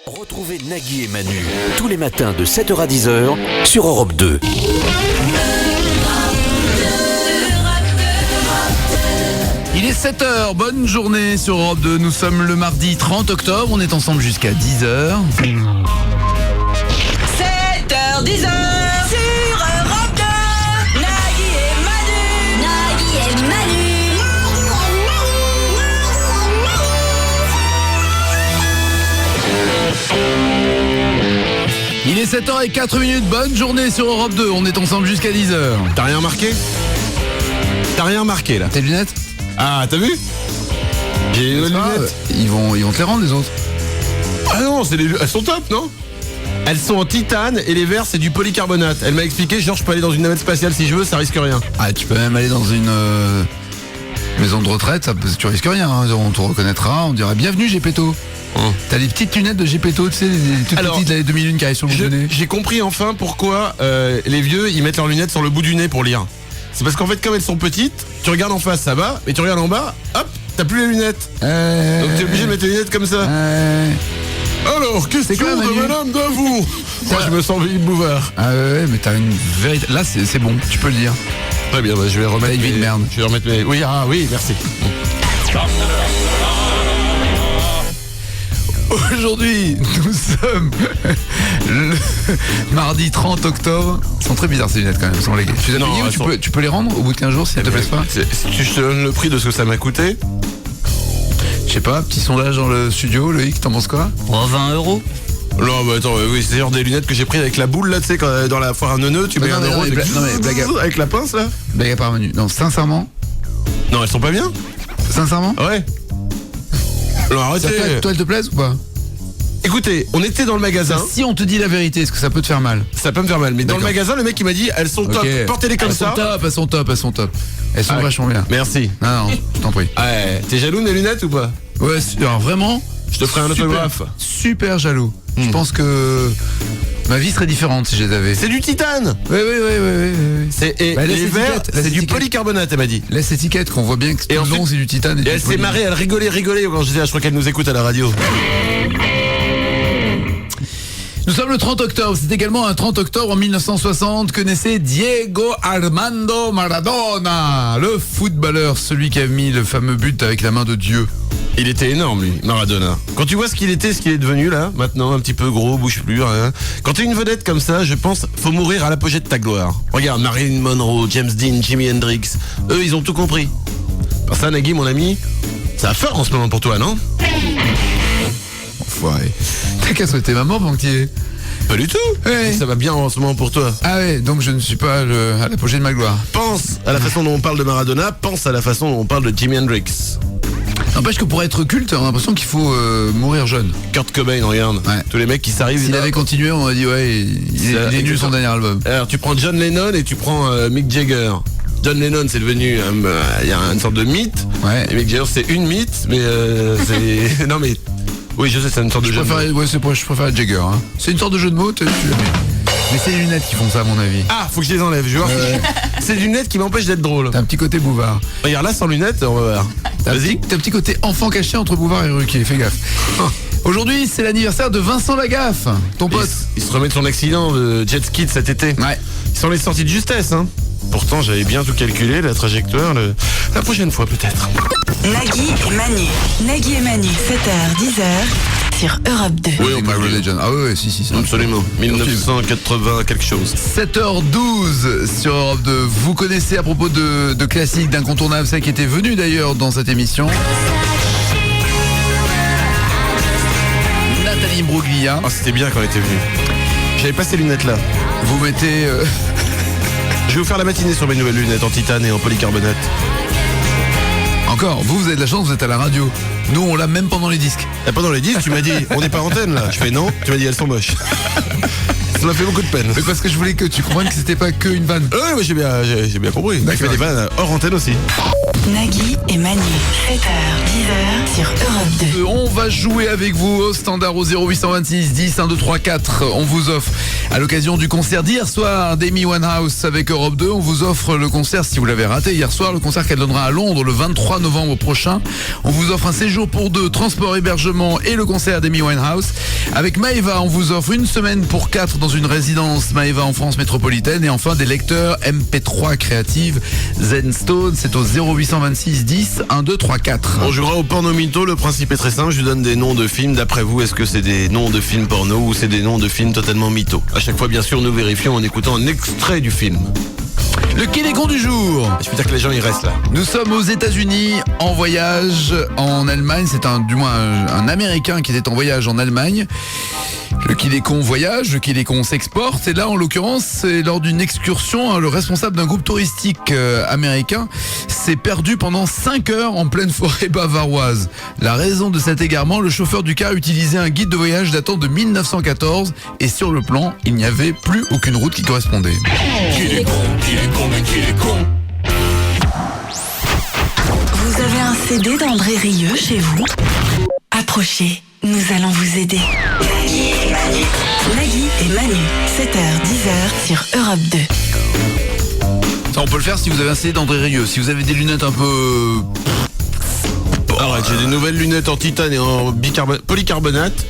Retrouvez Nagui et Manu tous les matins de 7h à 10h sur Europe 2. Il est 7h, bonne journée sur Europe 2. Nous sommes le mardi 30 octobre, on est ensemble jusqu'à 10h. 7h, 10h sur Europe 2. Nagui et Manu. Nagui et Manu. Il est 7h04, bonne journée sur Europe 2, on est ensemble jusqu'à 10h. T'as rien remarqué? T'as rien remarqué là? Tes lunettes? Ah, t'as vu? J'ai une nouvelle lunette. Ils vont te les rendre les autres. Ah non, elles sont top, non? Elles sont en titane et les verres c'est du polycarbonate. Elle m'a expliqué, genre je peux aller dans une navette spatiale si je veux, ça risque rien. Ah, tu peux même aller dans une maison de retraite, tu risques rien, hein. On te reconnaîtra, on dira bienvenue Gepetto. T'as des petites lunettes de Gepetto, tu sais, les toutes petites, les demi-lunes qui arrivent sur le bout du nez. J'ai compris enfin pourquoi les vieux ils mettent leurs lunettes sur le bout du nez pour lire. C'est parce qu'en fait comme elles sont petites, tu regardes en face ça va, mais tu regardes en bas, hop, t'as plus les lunettes. Donc t'es obligé de mettre les lunettes comme ça. Alors, question quoi, de Manu Madame Davout. Moi je me sens Philippe Bouvard. Ah ouais, mais t'as une vérité. Là c'est bon, tu peux le dire. Très bien, bah, je vais remettre T'as une vie de merde. Je vais remettre mes... Oui, merci. Aujourd'hui, nous sommes le mardi 30 octobre. Ils sont très bizarres ces lunettes quand même, elles sont léguées. Tu les as Non, payées ou elles sont- tu peux les rendre au bout de 15 jours si elles te plaisent pas? Si je te donne le prix de ce que ça m'a coûté. Je sais pas, petit sondage dans le studio, Loïc, t'en penses quoi? 20 €. Non, bah attends, oui, c'est genre des lunettes que j'ai pris avec la boule là, tu sais, quand dans la foire à neuneu, tu mets non, un mais euro non, mais blague à- avec la pince là. Blague à part Manu. Non, sincèrement? Non, elles sont pas bien. Sincèrement? Ouais. Non, arrêtez. Toi, elles te plaisent ou pas? Écoutez, on était dans le magasin. Si on te dit la vérité, est-ce que ça peut te faire mal? Ça peut me faire mal, mais dans le D'accord. magasin, le mec il m'a dit elles sont top, Ok. portez-les comme Elles ça. sont top. Elles sont Ah ouais. vachement bien. Merci. Non, je t'en prie. Ouais, t'es jaloux de mes lunettes ou pas? Ouais, alors vraiment, Je te ferai un autographe. super jaloux. Je pense que ma vie serait différente si je les avais. C'est du titane. Oui. Et Bah, laisse les verres, l'étiquette, laisse c'est du l'étiquette. polycarbonate, elle m'a dit. Laisse l'étiquette qu'on voit bien que Et tout le long ensuite- c'est du titane et Et du elle s'est poly. marrée, elle rigolait quand je disais, je crois qu'elle nous écoute à la radio. Nous sommes le 30 octobre, c'est également un 30 octobre en 1960 que naissait Diego Armando Maradona, le footballeur, celui qui a mis le fameux but avec la main de Dieu. Il était énorme lui, Maradona. Quand tu vois ce qu'il était, ce qu'il est devenu là, maintenant un petit peu gros, bouge plus, rien. Quand t'es une vedette comme ça, je pense, faut mourir à l'apogée de ta gloire. Regarde, Marilyn Monroe, James Dean, Jimi Hendrix, eux ils ont tout compris. Par ça, Nagui, mon ami, ça va fort en ce moment pour toi, non? Enfoiré. T'as qu'à souhaiter ma mort pendant que t'y es. Pas du tout. Ouais. Ça va bien en ce moment pour toi. Ah ouais, donc je ne suis pas à l'apogée de ma gloire. Pense à la façon dont on parle de Maradona, pense à la façon dont on parle de Jimi Hendrix. N'empêche que pour être culte, on a l'impression qu'il faut mourir jeune. Kurt Cobain, regarde. Ouais. Tous les mecs qui s'arrivent. S'il là. avait continué, on aurait dit ouais, il est nul son dernier album. Alors tu prends John Lennon et tu prends Mick Jagger. John Lennon c'est devenu il y a une sorte de mythe. Ouais. Et Mick Jagger c'est une mythe, mais c'est non mais oui je sais c'est une sorte de Je jeu de mots. je préfère Jagger. Hein. C'est une sorte de jeu de mots, tu l'as mis. Mais c'est les lunettes qui font ça à mon avis. Ah faut que je les enlève. Je vais voir. C'est des lunettes qui m'empêchent d'être drôle. T'as un petit côté Bouvard. Regarde là sans lunettes on va voir. Vas-y. T'as un petit côté enfant caché entre Bouvard et Ruquier, fais gaffe. Aujourd'hui, c'est l'anniversaire de Vincent Lagaffe, ton pote. Il se remet de son accident de jet ski de cet été. Ouais. Ils sont les sorties de justesse hein. Pourtant j'avais bien tout calculé, la trajectoire, la prochaine fois peut-être. Nagui et Manu, 7h, 10h sur Europe 2. Oui, on peut My le dire. Religion. Ah ouais, si. Absolument. 1980 quelque chose. 7h12 sur Europe 2. Vous connaissez à propos de classiques, d'incontournables, celle qui était venue d'ailleurs dans cette émission. Nathalie Imbruglia. Ah c'était bien quand elle était venue. J'avais pas ces lunettes là. Vous mettez... Je vais vous faire la matinée sur mes nouvelles lunettes en titane et en polycarbonate. Encore, vous avez de la chance, vous êtes à la radio. Nous, on l'a même pendant les disques. Et pendant les disques, tu m'as dit, on n'est pas antenne là. Je fais non, tu m'as dit elles sont moches. Ça m'a fait beaucoup de peine. Mais parce que je voulais que tu comprennes que c'était pas que une vanne. Ouais, j'ai bien compris. Je fais des vannes hors antenne aussi. Nagui et Manu, 7h, 10h sur Europe 2. On va jouer avec vous au standard au 0826 10 1 2 3 4. On vous offre, à l'occasion du concert d'hier soir d'Amy Winehouse avec Europe 2, on vous offre le concert, si vous l'avez raté hier soir, le concert qu'elle donnera à Londres le 23 novembre prochain. On vous offre un séjour pour deux, transport, hébergement et le concert d'Amy Winehouse. Avec Maeva, on vous offre une semaine pour 4 dans une résidence Maeva en France métropolitaine. Et enfin des lecteurs MP3 créatives Zenstone. C'est au 0826 10 1 2 3 4. On jouera au porno mytho, le principe est très simple, je vous donne des noms de films. D'après vous, est-ce que c'est des noms de films porno ou c'est des noms de films totalement mytho? À chaque fois, bien sûr, nous vérifions en écoutant un extrait du film. Le Quai des cons du jour. Je peux dire que les gens, ils restent là. Nous sommes aux États-Unis en voyage en Allemagne. C'est un Américain qui était en voyage en Allemagne. Le Quai des cons voyage, le Quai des cons s'exporte. Et là, en l'occurrence, c'est lors d'une excursion, le responsable d'un groupe touristique américain s'est perdu pendant 5 heures en pleine forêt bavaroise. La raison de cet égarement, le chauffeur du car utilisait un guide de voyage datant de 1914 et sur le plan, il n'y avait plus aucune route qui correspondait. Vous avez un CD d'André Rieu chez vous? Approchez, nous allons vous aider. Nagui et Manu, 7h, 10h sur Europe 2. Ça, on peut le faire si vous avez un CD d'André Rieu. Si vous avez des lunettes un peu... Arrête, j'ai des nouvelles lunettes en titane et en polycarbonate.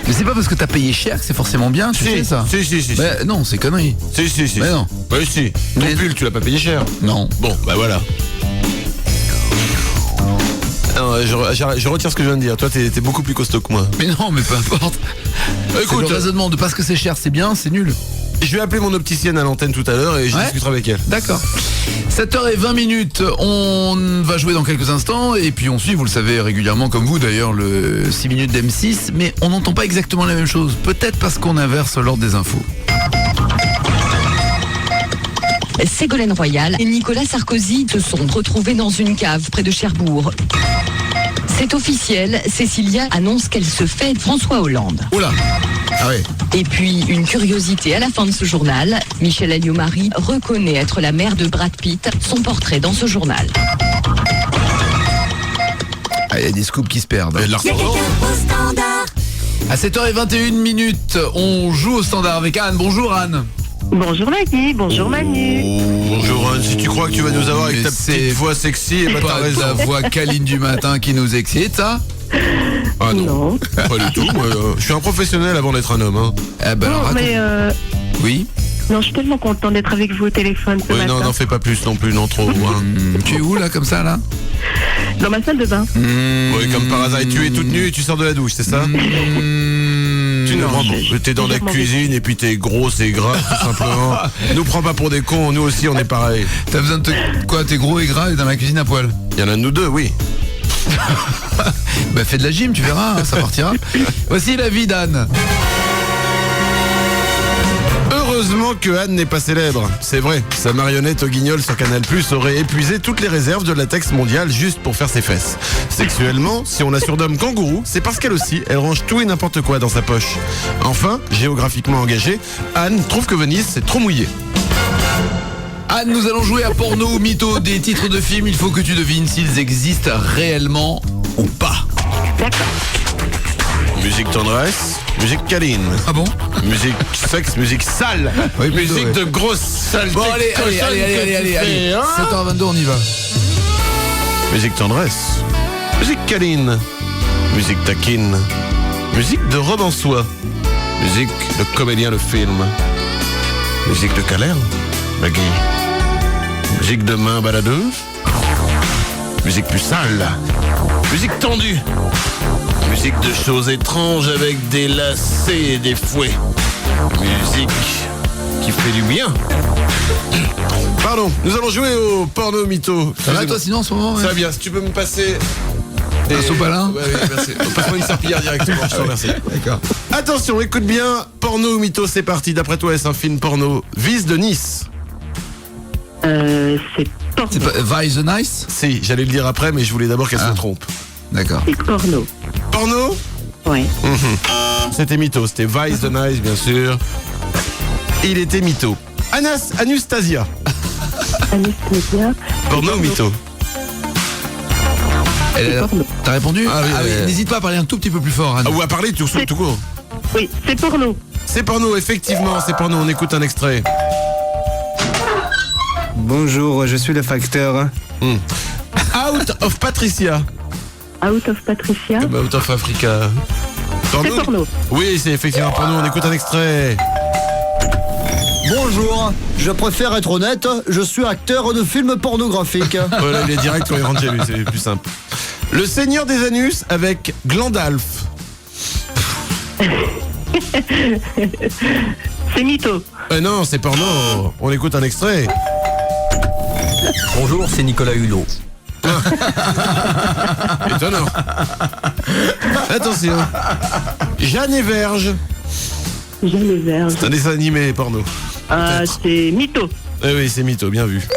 Mais c'est pas parce que t'as payé cher que c'est forcément bien, tu sais ça? Si. Bah, non, c'est connerie. Si. Mais non. Bah si. Ton pull, tu l'as pas payé cher. Non. Bon, bah voilà. Non, je retire ce que je viens de dire. Toi, t'es beaucoup plus costaud que moi. Mais non, mais peu importe. Écoute, le raisonnement de parce que c'est cher, c'est bien, c'est nul. Je vais appeler mon opticienne à l'antenne tout à l'heure et je discuterai avec elle. D'accord. 7h20, on va jouer dans quelques instants et puis on suit, vous le savez régulièrement comme vous d'ailleurs, le 6 minutes d'M6, mais on n'entend pas exactement la même chose. Peut-être parce qu'on inverse l'ordre des infos. Ségolène Royal et Nicolas Sarkozy se sont retrouvés dans une cave près de Cherbourg. C'est officiel, Cécilia annonce qu'elle se fait François Hollande. Oula. Ah ouais. Et puis, une curiosité à la fin de ce journal, Michel Alliot-Marie reconnaît être la mère de Brad Pitt, son portrait dans ce journal. Ah, il y a des scoops qui se perdent. Elle l'a ressorti. À 7h21, on joue au standard avec Anne. Bonjour Anne. Bonjour Nagui, bonjour Manu. Bonjour Anne, si tu crois que tu vas nous avoir avec Mais ta c'est petite voix sexy, et bah t'as Pas raison. la voix câline du matin qui nous excite, ça? Ah non, Non. pas du tout. Moi, je suis un professionnel avant d'être un homme. Hein. Eh ben, alors, Non, mais oui. non, je suis tellement content d'être avec vous au téléphone ce Oui, matin. non, n'en fais pas plus non plus, non trop. Hein. Tu es où là, comme ça, là? Dans ma salle de bain. Oui, comme par hasard, et tu es toute nue et tu sors de la douche, c'est ça? Tu ne prends pas. T'es dans la cuisine et puis t'es grosse et gras, tout simplement. Nous prends pas pour des cons, nous aussi on est pareil. T'as besoin de quoi? T'es gros et gras et dans la cuisine à poil? Il y en a de nous deux, oui. Bah fais de la gym, tu verras, ça partira. Voici la vie d'Anne. Heureusement que Anne n'est pas célèbre. C'est vrai, sa marionnette au guignol sur Canal+ aurait épuisé toutes les réserves de latex mondial juste pour faire ses fesses. Sexuellement, si on la surnomme kangourou, c'est parce qu'elle aussi, elle range tout et n'importe quoi dans sa poche. Enfin, géographiquement engagée, Anne trouve que Venise c'est trop mouillé. Anne, nous allons jouer à porno ou mytho, des titres de films. Il faut que tu devines s'ils existent réellement ou pas. D'accord. Musique tendresse, musique câline, Ah bon? musique sexe, musique sale, Oui, plutôt, musique ouais. de grosse saleté. Bon allez, allez. 7h22, on y va. Musique tendresse, musique câline, musique taquine, musique de robe en soie, musique de comédien de film, musique de câlin, Maggie, musique de main baladeuse, musique plus sale, musique tendue, musique de choses étranges avec des lacets et des fouets, musique qui fait du bien. Pardon, nous allons jouer au porno mytho. Ça va toi sinon en ce moment? Ça va bien, si tu peux me passer... Un sopalin? Ouais, merci. Passe-moi une serpillière directement, je te remercie. D'accord. Attention, écoute bien, porno ou mytho, c'est parti. D'après toi, est-ce un film porno? Vice de Nice. C'est porno. C'est pas Vice the Nice? Si, j'allais le dire après, mais je voulais d'abord qu'elle se trompe. D'accord. C'est porno. Porno? Ouais. C'était mytho, c'était Vice the Nice, bien sûr. Il était mytho. Anastasia. Anastasia. Porno ou mytho? T'as répondu? Ah oui. N'hésite pas à parler un tout petit peu plus fort, Anne. Ou à parler tout court. Oui, c'est porno. C'est porno, effectivement, c'est porno. On écoute un extrait. Bonjour, je suis le facteur. Out of Patricia. Out of Patricia. Comme Out of Africa. C'est porno. Oui, c'est effectivement porno. On écoute un extrait. Bonjour, je préfère être honnête, je suis acteur de films pornographiques. Voilà, il est direct quand il rentre chez lui, c'est plus simple. Le Seigneur des Anus avec Glandalf. C'est mytho. Non, c'est porno. On écoute un extrait. Bonjour, c'est Nicolas Hulot. Étonnant. Attention. Jeanne et Verge. Jeanne et Verge. C'est un dessin animé porno. C'est mytho. Eh oui, c'est mytho, bien vu.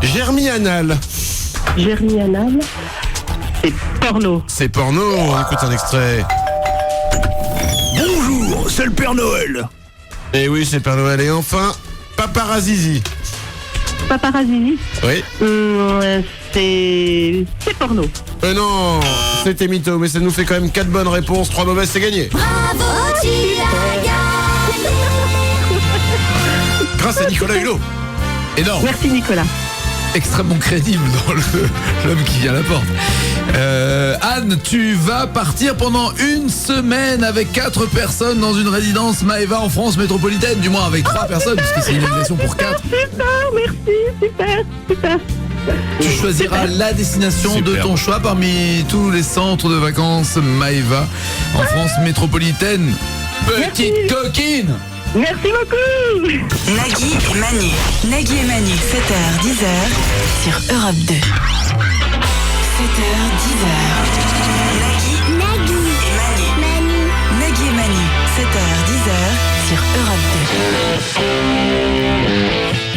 Germi Anal. Germi Anal. C'est porno. C'est porno, on écoute un extrait. Bonjour, c'est le Père Noël. Eh oui, c'est Père Noël. Et enfin, Paparazizi. Paparazizi. Oui. C'est porno. Non, c'était mytho, mais ça nous fait quand même 4 bonnes réponses, 3 mauvaises, c'est gagné. Bravo, tu as gagné. Grâce à Nicolas Hulot. Énorme. Merci Nicolas. Extrêmement crédible dans l'homme qui vient à la porte. Anne, tu vas partir pendant une semaine avec 4 personnes dans une résidence Maeva en France métropolitaine, du moins avec 3 personnes, puisque c'est une invitation pour 4. Super, merci, super. Tu choisiras la destination de ton choix parmi tous les centres de vacances Maeva en France métropolitaine. Petite coquine. Merci beaucoup. Nagui et Manu. Nagui et Manu, 7h, 10h sur Europe 2. 7h, 10h. Nagui et Manu. Nagui et Manu, 7h, 10h sur Europe 2.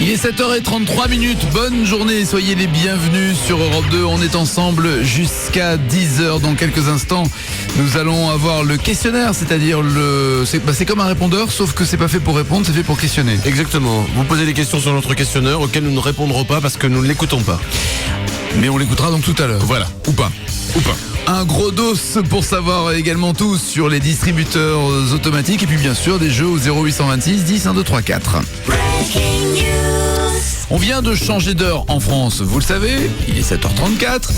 Il est 7h33. Bonne journée, soyez les bienvenus sur Europe 2. On est ensemble jusqu'à 10h. Dans quelques instants, nous allons avoir le questionnaire, c'est-à-dire c'est comme un répondeur, sauf que c'est pas fait pour répondre, c'est fait pour questionner. Exactement. Vous posez des questions sur notre questionnaire auxquelles nous ne répondrons pas parce que nous ne l'écoutons pas. Mais on l'écoutera donc tout à l'heure. Voilà. Ou pas. Un gros dos pour savoir également tout sur les distributeurs automatiques et puis bien sûr des jeux au 0826 10 1 2 3 4. On vient de changer d'heure en France, vous le savez, il est 7h34.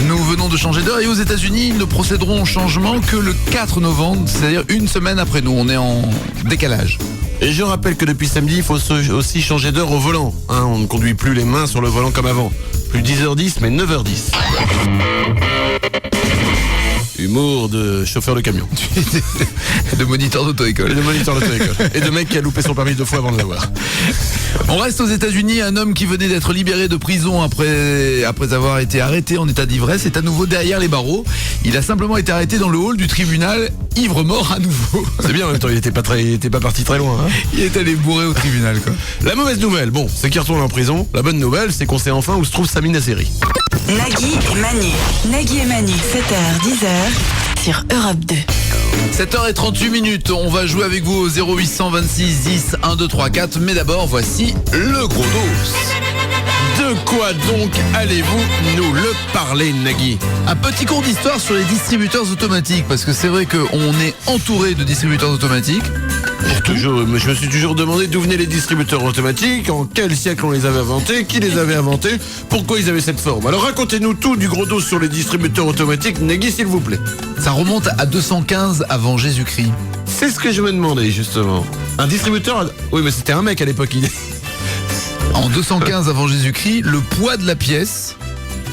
Nous venons de changer d'heure et aux États-Unis, ils ne procéderont au changement que le 4 novembre, c'est-à-dire une semaine après nous. On est en décalage. Et je rappelle que depuis samedi, il faut aussi changer d'heure au volant. On ne conduit plus les mains sur le volant comme avant. Plus 10h10, mais 9h10. Humour de chauffeur de camion. De moniteur d'auto-école. Et de moniteur d'auto-école. Et de mec qui a loupé son permis 2 fois avant de l'avoir. On reste aux États-Unis. Un homme qui venait d'être libéré de prison après avoir été arrêté en état d'ivresse est à nouveau derrière les barreaux. Il a simplement été arrêté dans le hall du tribunal, ivre-mort à nouveau. C'est bien en même temps, il était pas parti très loin. Il est allé bourrer au tribunal, quoi. La mauvaise nouvelle, c'est qu'il retourne en prison. La bonne nouvelle, c'est qu'on sait enfin où se trouve Samina Seri. Nagui et Manu. Nagui et Manu, 7h, 10h sur Europe 2. 7h38. On va jouer avec vous au 0826 10 1 2 3 4. Mais d'abord, voici le gros dos. De quoi donc allez-vous nous le parler, Nagui? Un petit cours d'histoire sur les distributeurs automatiques, parce que c'est vrai qu'on est entouré de distributeurs automatiques. Je me suis toujours demandé d'où venaient les distributeurs automatiques, en quel siècle on les avait inventés, qui les avait inventés, pourquoi ils avaient cette forme. Alors racontez-nous tout du gros dos sur les distributeurs automatiques, Nagui, s'il vous plaît. Ça remonte à 215 avant Jésus-Christ. C'est ce que je me demandais, justement. Un distributeur... Oui, mais c'était un mec à l'époque. En 215 avant Jésus-Christ, le poids de la pièce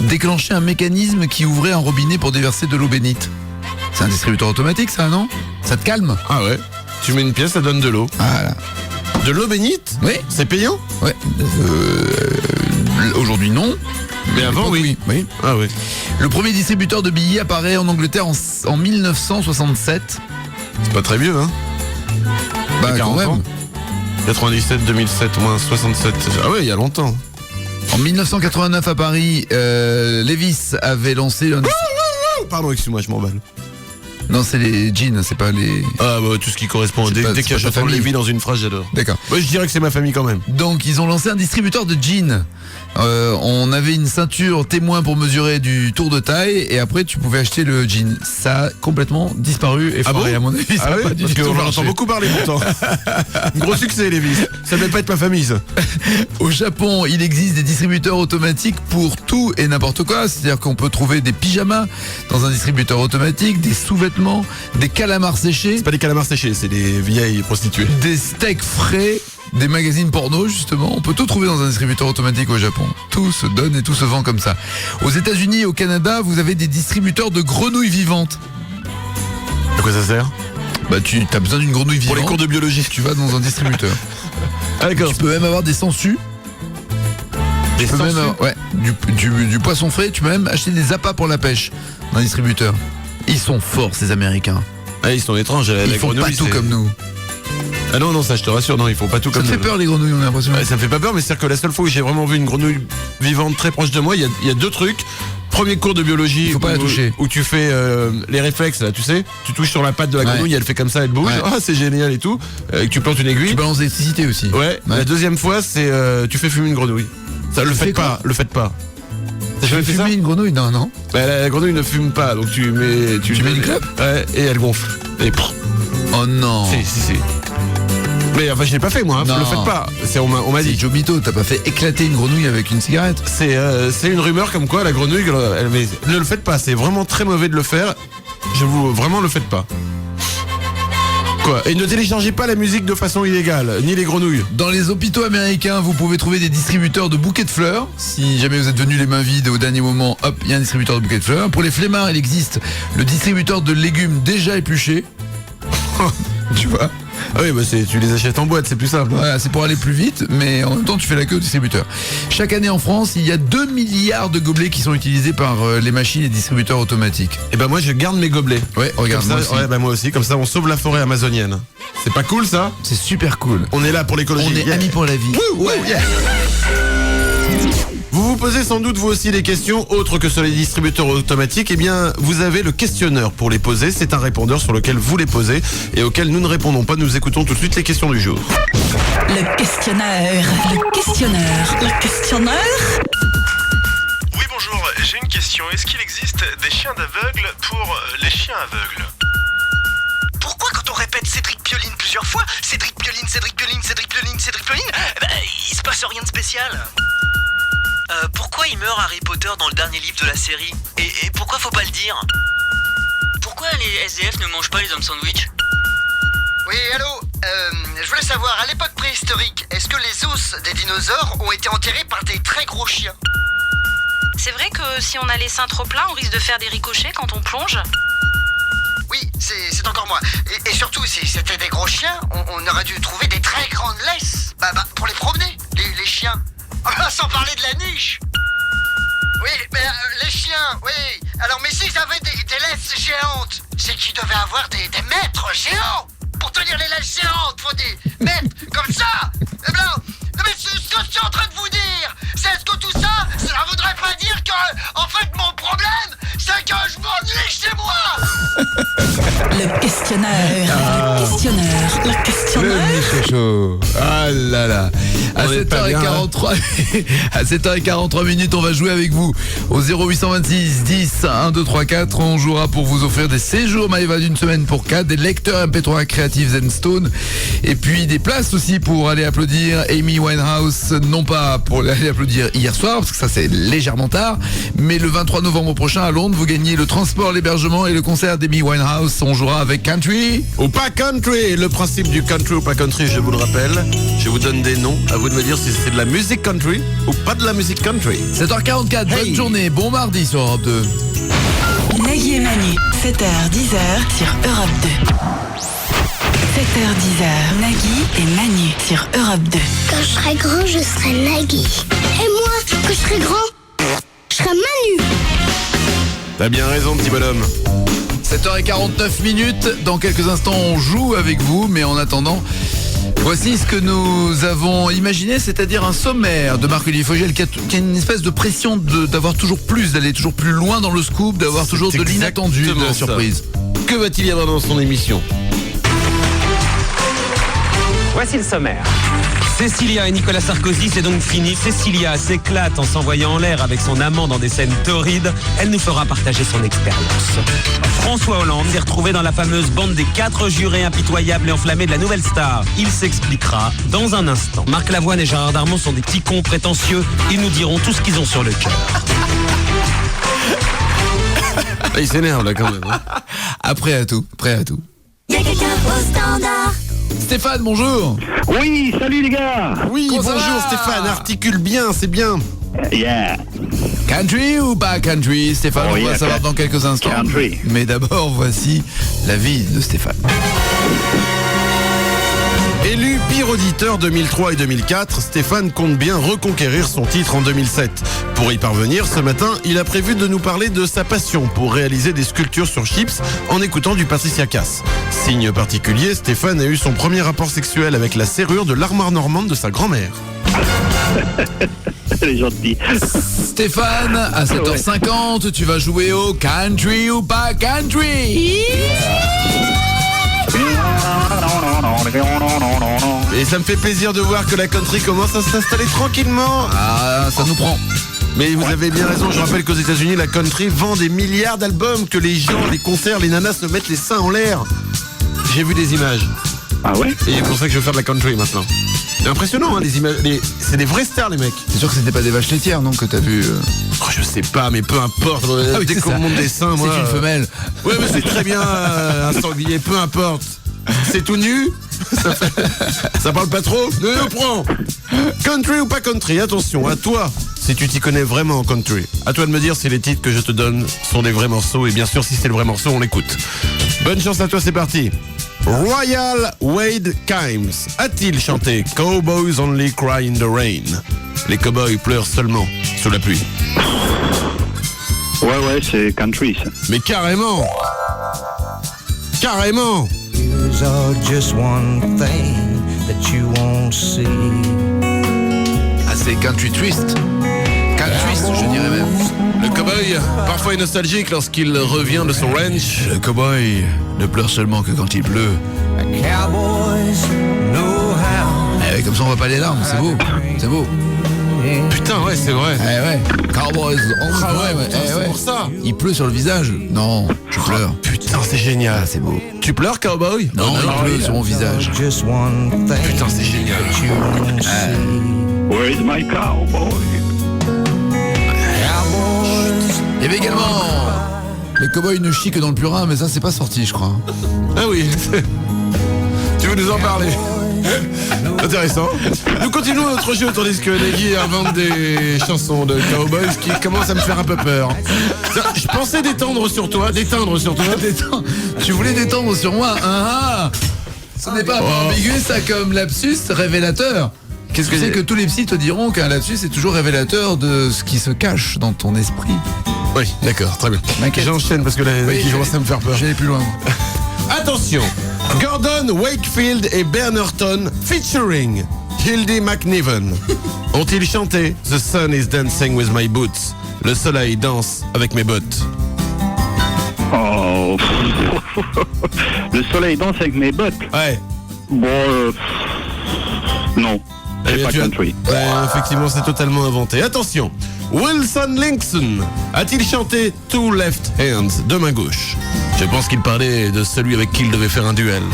déclenchait un mécanisme qui ouvrait un robinet pour déverser de l'eau bénite. C'est un distributeur automatique, ça, non? Ça te calme? Ah ouais. Tu mets une pièce, ça donne de l'eau. Voilà. De l'eau bénite? Oui. C'est payant? Ouais. Aujourd'hui, non. Mais avant, oui. Ah oui. Le premier distributeur de billets apparaît en Angleterre en 1967. C'est pas très vieux, hein? Bah, quand même. Ans. 97, 2007, moins 67. Ah ouais, il y a longtemps. En 1989 à Paris, Levi's avait lancé un... Pardon, excuse-moi, je m'emballe. Non, c'est les jeans, c'est pas les... Ah bah tout ce qui correspond. Dès qu'il y a Jonathan Lévy dans une phrase, j'adore. D'accord. Moi je dirais que c'est ma famille quand même. Donc ils ont lancé un distributeur de jeans. On avait une ceinture témoin pour mesurer du tour de taille et après tu pouvais acheter le jean. Ça a complètement disparu et foiré, à mon avis. Ça a pas parce qu'on en entend beaucoup parler pourtant. Gros succès Lévy. Ça devait pas être ma famille ça. Au Japon, il existe des distributeurs automatiques pour tout et n'importe quoi. C'est-à-dire qu'on peut trouver des pyjamas dans un distributeur automatique, des sous-vêtements, des calamars séchés. C'est pas des calamars séchés, c'est des vieilles prostituées. Des steaks frais, des magazines porno justement. On peut tout trouver dans un distributeur automatique au Japon. Tout se donne et tout se vend comme ça. Aux États-Unis et au Canada, vous avez des distributeurs de grenouilles vivantes. À quoi ça sert? Bah tu as besoin d'une grenouille vivante. Pour les cours de biologie. Tu vas dans un distributeur. Ah d'accord. Tu peux même avoir des sangsues. Des Tu peux même avoir, du poisson frais. Tu peux même acheter des appâts pour la pêche dans un distributeur. Ils sont forts ces Américains. Ah ils sont étranges. Ils font pas tout comme nous. Ah non, ça je te rassure, non, ils font pas tout Ça comme te fait peur les grenouilles, on a l'impression. Ça me fait pas peur, mais c'est-à-dire que la seule fois où j'ai vraiment vu une grenouille vivante très proche de moi, il y a deux trucs. Premier cours de biologie, il faut pas la toucher. Où tu fais les réflexes là, tu sais, tu touches sur la patte de la grenouille, elle fait comme ça, elle bouge. Ouais. Ah c'est génial et tout. Et tu plantes une aiguille. Tu balances l'électricité aussi. Ouais. La deuxième fois, c'est tu fais fumer une grenouille. Ça le faites pas, le faites pas. T'as jamais fait fumer une grenouille? Non. Bah, la grenouille ne fume pas, donc tu mets une clope. Ouais, et elle gonfle. Et oh non. Si. Mais enfin je l'ai pas fait moi, le faites pas. On m'a dit. Jobito, t'as pas fait éclater une grenouille avec une cigarette? C'est une rumeur comme quoi la grenouille, mais ne le faites pas, c'est vraiment très mauvais de le faire. Vraiment le faites pas. Quoi? Et ne téléchargez pas la musique de façon illégale, ni les grenouilles. Dans les hôpitaux américains, vous pouvez trouver des distributeurs de bouquets de fleurs. Si jamais vous êtes venus les mains vides au dernier moment, hop, il y a un distributeur de bouquets de fleurs. Pour les flemmards, il existe le distributeur de légumes déjà épluchés. Tu vois? Ah oui, bah tu les achètes en boîte, c'est plus simple. Voilà, c'est pour aller plus vite, mais en même temps tu fais la queue au distributeur. Chaque année en France, il y a 2 milliards de gobelets qui sont utilisés par les machines et distributeurs automatiques. Et bah moi je garde mes gobelets. Ouais, regarde ça, moi aussi. Ouais, bah moi aussi, comme ça on sauve la forêt amazonienne. C'est pas cool ça? C'est super cool. On est là pour l'écologie. On est amis pour la vie. Ouais. Vous vous posez sans doute vous aussi des questions autres que sur les distributeurs automatiques. Eh bien, vous avez le questionnaire pour les poser. C'est un répondeur sur lequel vous les posez et auquel nous ne répondons pas. Nous écoutons tout de suite les questions du jour. Le questionnaire. Oui, bonjour, j'ai une question. Est-ce qu'il existe des chiens d'aveugles pour les chiens aveugles? Pourquoi quand on répète Cédric Pioline plusieurs fois, Cédric Pioline, il se passe rien de spécial? Pourquoi il meurt Harry Potter dans le dernier livre de la série? Et pourquoi faut pas le dire? Pourquoi les SDF ne mangent pas les hommes sandwich? Oui, allô, je voulais savoir, à l'époque préhistorique, est-ce que les os des dinosaures ont été enterrés par des très gros chiens? C'est vrai que si on a les seins trop pleins, on risque de faire des ricochets quand on plonge? Oui, c'est encore moi. Et surtout, si c'était des gros chiens, on aurait dû trouver des très grandes laisses. Pour les promener, les chiens. Sans parler de la niche. Oui, mais les chiens, oui. Alors, mais s'ils avaient des laisses géantes, c'est qu'ils devaient avoir des maîtres géants. Pour tenir les laisses géantes, faut des maîtres comme ça. Eh bien, mais ce que je suis en train de vous dire, c'est est-ce que tout ça, cela voudrait pas dire que, en fait, mon problème, c'est que je m'ennuie chez moi. Le questionnaire. Le Michel. Ah là là. À 7h43, à 7h43 minutes, on va jouer avec vous au 0826 10 1 2 3 4. On jouera pour vous offrir des séjours Maëva d'une semaine pour 4, des lecteurs MP3 Creative Zenstone et puis des places aussi pour aller applaudir Amy Winehouse, non pas pour aller applaudir hier soir parce que ça c'est légèrement tard, mais le 23 novembre prochain à Londres, vous gagnez le transport, l'hébergement et le concert d'Amy Winehouse. On jouera avec Country ou pas Country. Le principe du country ou pas country, je vous le rappelle, je vous donne des noms, à vous de me dire si c'est de la musique country ou pas de la musique country. 7h44, bonne journée, bon mardi sur Europe 2. Nagui et Manu, 7h-10h sur Europe 2. 7h-10h, Nagui et Manu sur Europe 2. Quand je serai grand, je serai Nagui. Et moi, quand je serai grand, je serai Manu. T'as bien raison, petit bonhomme. 7h49 minutes, dans quelques instants on joue avec vous, mais en attendant, voici ce que nous avons imaginé, c'est-à-dire un sommaire de Marc-Olivier Fogel qui a une espèce de pression d'avoir toujours plus, d'aller toujours plus loin dans le scoop, d'avoir toujours de l'inattendu, de la surprise. Que va-t-il y avoir dans son émission? Voici le sommaire. Cécilia et Nicolas Sarkozy, c'est donc fini. Cécilia s'éclate en s'envoyant en l'air avec son amant dans des scènes torrides. Elle nous fera partager son expérience. François Hollande s'est retrouvé dans la fameuse bande des 4 jurés impitoyables et enflammés de la nouvelle star. Il s'expliquera dans un instant. Marc Lavoine et Gérard Darmon sont des petits cons prétentieux. Ils nous diront tout ce qu'ils ont sur le cœur. Il s'énerve là quand même. Hein. Prêt à tout. Y a quelqu'un au standard. Stéphane, bonjour. Oui, salut les gars. Oui, Comment ça bonjour va Stéphane, articule bien, c'est bien. Yeah. Country ou pas country, Stéphane? On va savoir dans quelques instants. Country. Mais d'abord, voici la vie de Stéphane. Élu pire auditeur 2003 et 2004, Stéphane compte bien reconquérir son titre en 2007. Pour y parvenir, ce matin, il a prévu de nous parler de sa passion pour réaliser des sculptures sur chips en écoutant du Patricia Cass. Signe particulier, Stéphane a eu son premier rapport sexuel avec la serrure de l'armoire normande de sa grand-mère. Elle est gentille. Stéphane, à 7h50, tu vas jouer au country ou pas country. Et ça me fait plaisir de voir que la country commence à s'installer tranquillement. Ah, ça nous prend. Mais vous avez bien raison, je rappelle qu'aux États-Unis, la country vend des milliards d'albums, que les gens, les concerts, les nanas se mettent les seins en l'air. J'ai vu des images. Ah ouais? Et c'est pour ça que je veux faire de la country maintenant. C'est impressionnant, hein, les images. C'est des vrais stars, les mecs. C'est sûr que c'était pas des vaches laitières, non, que t'as vu Oh, je sais pas, mais peu importe. Ah oui, dès c'est qu'on ça. monte des seins, moi. C'est une femelle. Ouais, mais c'est très bien, un sanglier, peu importe. C'est tout nu. Ça parle pas trop. Je prends. Country ou pas country, attention, à toi, si tu t'y connais vraiment en country. À toi de me dire si les titres que je te donne sont des vrais morceaux. Et bien sûr, si c'est le vrai morceau, on l'écoute. Bonne chance à toi, c'est parti. Royal Wade Kimes a-t-il chanté Cowboys Only Cry in the Rain? Les cowboys pleurent seulement sous la pluie. Ouais, c'est country ça. Mais carrément. Carrément. Just one thing that you won't see. Ah, c'est country twist. Country twist, je dirais même. Le cowboy, parfois est nostalgique lorsqu'il revient de son ranch. Le cowboy ne pleure seulement que quand il pleut. Eh, comme ça on voit pas les larmes, c'est beau. C'est beau. Putain, ouais, c'est vrai. Eh ouais. Cowboys, C'est pour ça. Il pleut sur le visage. Non, je pleure. Putain, c'est génial. C'est beau. Tu pleures, cowboy? Non, il pleut sur mon visage. Putain, c'est génial. Where is my cowboy? Il y avait également les cowboys ne chient que dans le purin, mais ça c'est pas sorti, je crois. Ah oui. Tu veux nous en parler? Intéressant. Nous continuons notre jeu tandis que Nagui invente des chansons de cowboys qui commencent à me faire un peu peur. Je pensais détendre sur toi. Tu voulais détendre sur moi, hein? Ce n'est pas ambigu ça comme lapsus révélateur. Qu'est-ce que c'est que tous les psys te diront qu'un lapsus est toujours révélateur de ce qui se cache dans ton esprit. Oui, d'accord, très bien. J'enchaîne parce que là, qui commence à me faire peur. J'allais plus loin. Attention, Gordon Wakefield et Bernerton featuring Hildy McNiven ont-ils chanté The Sun is Dancing with My Boots? Le soleil danse avec mes bottes. Oh. Le soleil danse avec mes bottes. Ouais. Bon, non. C'est pas country. Ouais, effectivement, c'est totalement inventé. Attention, Wilson Linkson a-t-il chanté Two Left Hands, deux mains gauches? Je pense qu'il parlait de celui avec qui il devait faire un duel.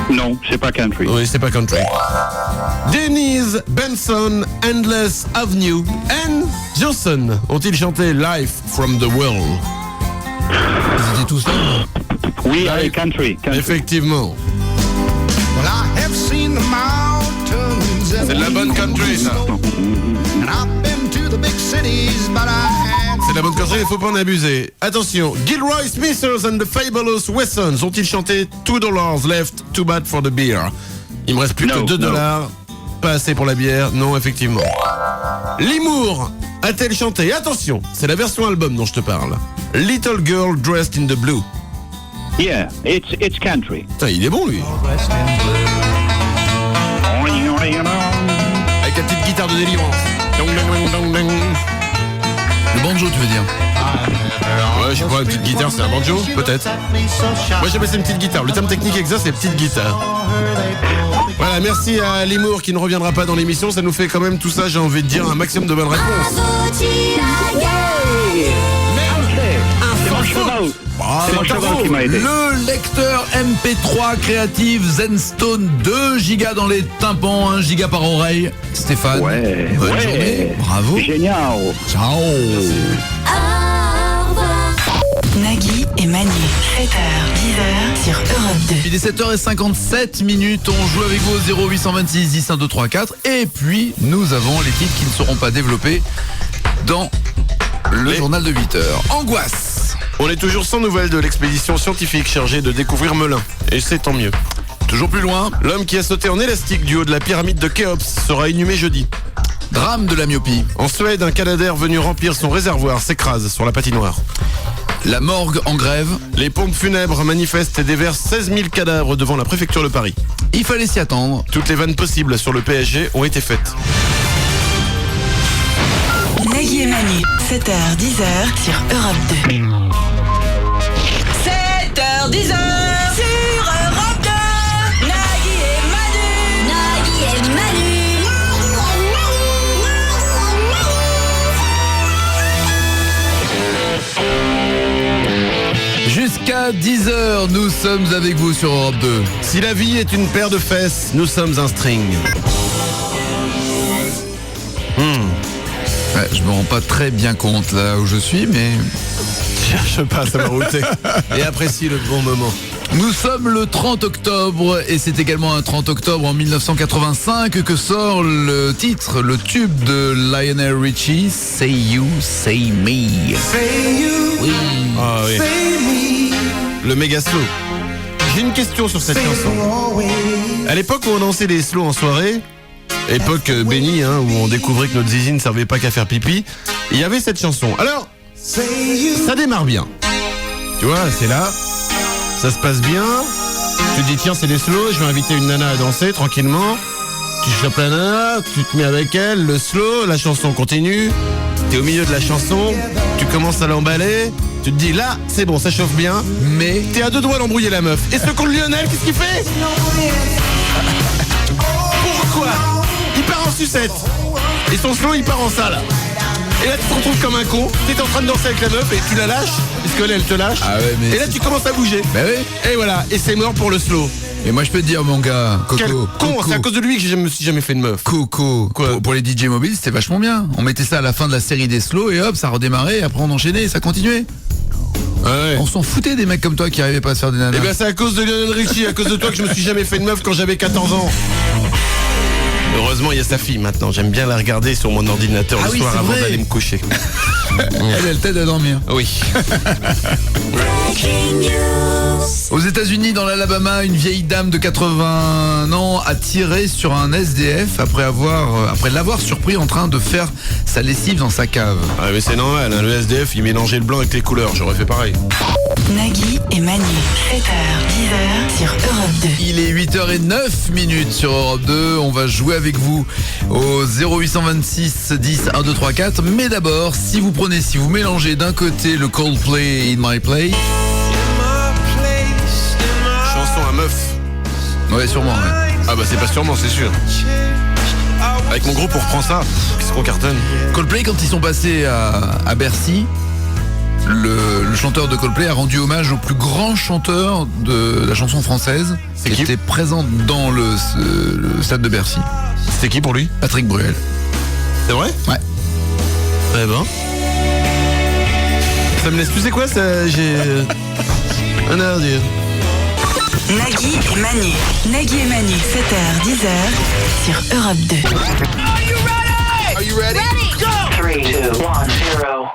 Non, c'est pas country. Oui, c'est pas country. Denise Benson, Endless Avenue, and Johnson ont-ils chanté Life from the World? Ils étaient tous là. Oui, avec country. Effectivement. Well, I have seen the mountains. C'est de la bonne country, ça. And I've been to the big cities, but C'est de la bonne country, il faut pas en abuser. Attention, Gilroy Smithers and the Fabulous Wessons ont-ils chanté $2 left, too bad for the beer? Il me reste plus que $2. Pas assez pour la bière, non, effectivement. Limour a-t-elle chanté? Attention, c'est la version album dont je te parle. Little Girl Dressed in the Blue. Yeah, it's country. Putain, il est bon, lui. Avec la petite guitare de délivrance. Dong, dong, dong, dong, dong. Le banjo, tu veux dire? Ouais, je sais pas, une petite guitare, c'est un banjo? Peut-être. Moi, j'appelle ça une petite guitare. Le terme technique exact, c'est petite guitare. Voilà, merci à Limour qui ne reviendra pas dans l'émission. Ça nous fait quand même tout ça, j'ai envie de dire, un maximum de bonnes réponses. C'est mon cheval. C'est mon cheval qui m'a aidé. Le lecteur MP3 Creative Zenstone 2 Go dans les tympans, 1 Go par oreille. Stéphane, bonne journée, bravo. Génial. Ciao. Nagui et Manu, 7h, 10h sur Europe 2. Il est 7h57 minutes, on joue avec vous au 0826 10 1 2 3 4 et puis nous avons les titres qui ne seront pas développés dans le journal de 8h. Angoisse. On est toujours sans nouvelles de l'expédition scientifique chargée de découvrir Melun. Et c'est tant mieux. Toujours plus loin. L'homme qui a sauté en élastique du haut de la pyramide de Khéops sera inhumé jeudi. Drame de la myopie. En Suède, un Canadair venu remplir son réservoir s'écrase sur la patinoire. La morgue en grève. Les pompes funèbres manifestent et déversent 16 000 cadavres devant la préfecture de Paris. Il fallait s'y attendre. Toutes les vannes possibles sur le PSG ont été faites. Nagui et Manu, 7h, 10h sur Europe 2. 7h, 10h sur Europe 2. Nagui et Manu. Nagui et Manu. Jusqu'à 10h, nous sommes avec vous sur Europe 2. Si la vie est une paire de fesses, nous sommes un string. Ouais, je me rends pas très bien compte là où je suis, mais... Cherche pas, ça va router. Et apprécie le bon moment. Nous sommes le 30 octobre et c'est également un 30 octobre en 1985 que sort le titre, le tube de Lionel Richie, Say You, Say Me. Say you, oui. Ah oui. say me. Le méga slow. J'ai une question sur cette chanson. À l'époque où on dansait les slows en soirée, époque bénie, hein, où on découvrait que notre zizi ne servait pas qu'à faire pipi, il y avait cette chanson. Alors, ça démarre bien. Tu vois, c'est là, ça se passe bien. Tu te dis tiens, c'est des slows, je vais inviter une nana à danser tranquillement. Tu chopes la nana, tu te mets avec elle, le slow, la chanson continue. T'es au milieu de la chanson, tu commences à l'emballer. Tu te dis là, c'est bon, ça chauffe bien, mais t'es à deux doigts d'embrouiller la meuf. Et ce con de Lionel, qu'est-ce qu'il fait? Pourquoi? Il part en sucette. Et son slow, il part en salle. Et là, tu te retrouves comme un con. T'es en train de danser avec la meuf et tu la lâches, puisque elle te lâche. Ah ouais, mais et là, tu commences à bouger. Bah oui. Et voilà, et c'est mort pour le slow. Et moi, je peux te dire, mon gars, Coco. Quel con, Coco. c'est à cause de lui que je me suis jamais fait de meuf. Coco. Quoi? Pour les DJ mobiles, c'était vachement bien. On mettait ça à la fin de la série des slows et hop, ça redémarrait. Et après, on enchaînait et ça continuait. Ouais. On s'en foutait des mecs comme toi qui arrivaient pas à se faire des nanas. Et ben, c'est à cause de Lionel Richie, à cause de toi que je me suis jamais fait de meuf quand j'avais 14 ans. Heureusement, il y a sa fille maintenant. J'aime bien la regarder sur mon ordinateur le soir avant d'aller me coucher. Elle t'aide à dormir. Oui. Aux États-Unis, dans l'Alabama, une vieille dame de 80 ans a tiré sur un SDF après l'avoir surpris en train de faire sa lessive dans sa cave. Ah mais c'est normal, hein, le SDF il mélangeait le blanc avec les couleurs, j'aurais fait pareil. Nagui et Manu, 7h, 10h sur Europe 2. Il est 8h09 sur Europe 2. On va jouer avec vous au 0826 10 1 2 3 4. Mais d'abord, si vous mélangez d'un côté le Coldplay In My Place. Chanson à meuf. Ouais, sûrement, ouais. Ah bah c'est pas sûrement, c'est sûr. Avec mon groupe on reprend ça. Qu'est-ce qu'on cartonne? Coldplay, quand ils sont passés à Bercy, le chanteur de Coldplay a rendu hommage au plus grand chanteur de la chanson française qui était présent dans le stade de Bercy. C'était qui pour lui? Patrick Bruel. C'est vrai? Ouais. Eh ben. Ça me laisse, tu sais quoi, ça, j'ai un air à dire. Nagui et Manu. Nagui et Manu, 7h, 10h sur Europe 2. Are you ready? Go! 3, 2, 1, 0.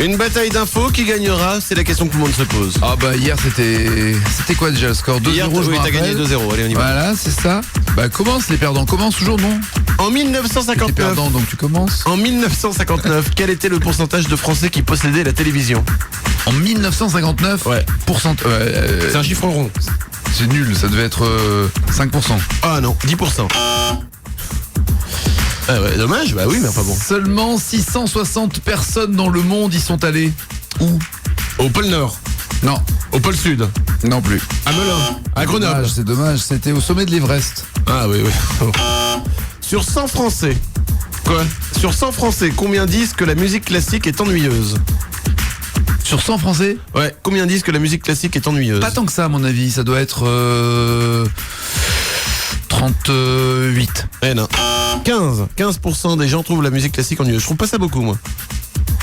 Une bataille d'infos, qui gagnera? C'est la question que tout le monde se pose. Ah bah hier c'était quoi déjà le score? 2-0, hier, oui, t'as gagné 2-0, allez on y va. Voilà, c'est ça. Bah commence, les perdants commencent toujours, non? En 1959. Les perdants, donc tu commences. En 1959, quel était le pourcentage de Français qui possédaient la télévision? En 1959? Ouais. C'est un chiffre rond. C'est nul, ça devait être 5%. Ah non, 10%. Ah ouais, dommage, bah oui, mais enfin bon. Seulement 660 personnes dans le monde y sont allées. Où? Au pôle Nord. Non. Au pôle Sud. Non plus. À Melun. À Grenoble. C'est dommage, c'était au sommet de l'Everest. Ah oui, oui. Sur 100 Français. Quoi? Sur 100 Français, combien disent que la musique classique est ennuyeuse? Sur 100 Français? Ouais, combien disent que la musique classique est ennuyeuse? Pas tant que ça à mon avis, ça doit être 38. Eh non. 15% des gens trouvent la musique classique ennuyeuse. Je trouve pas ça beaucoup, moi.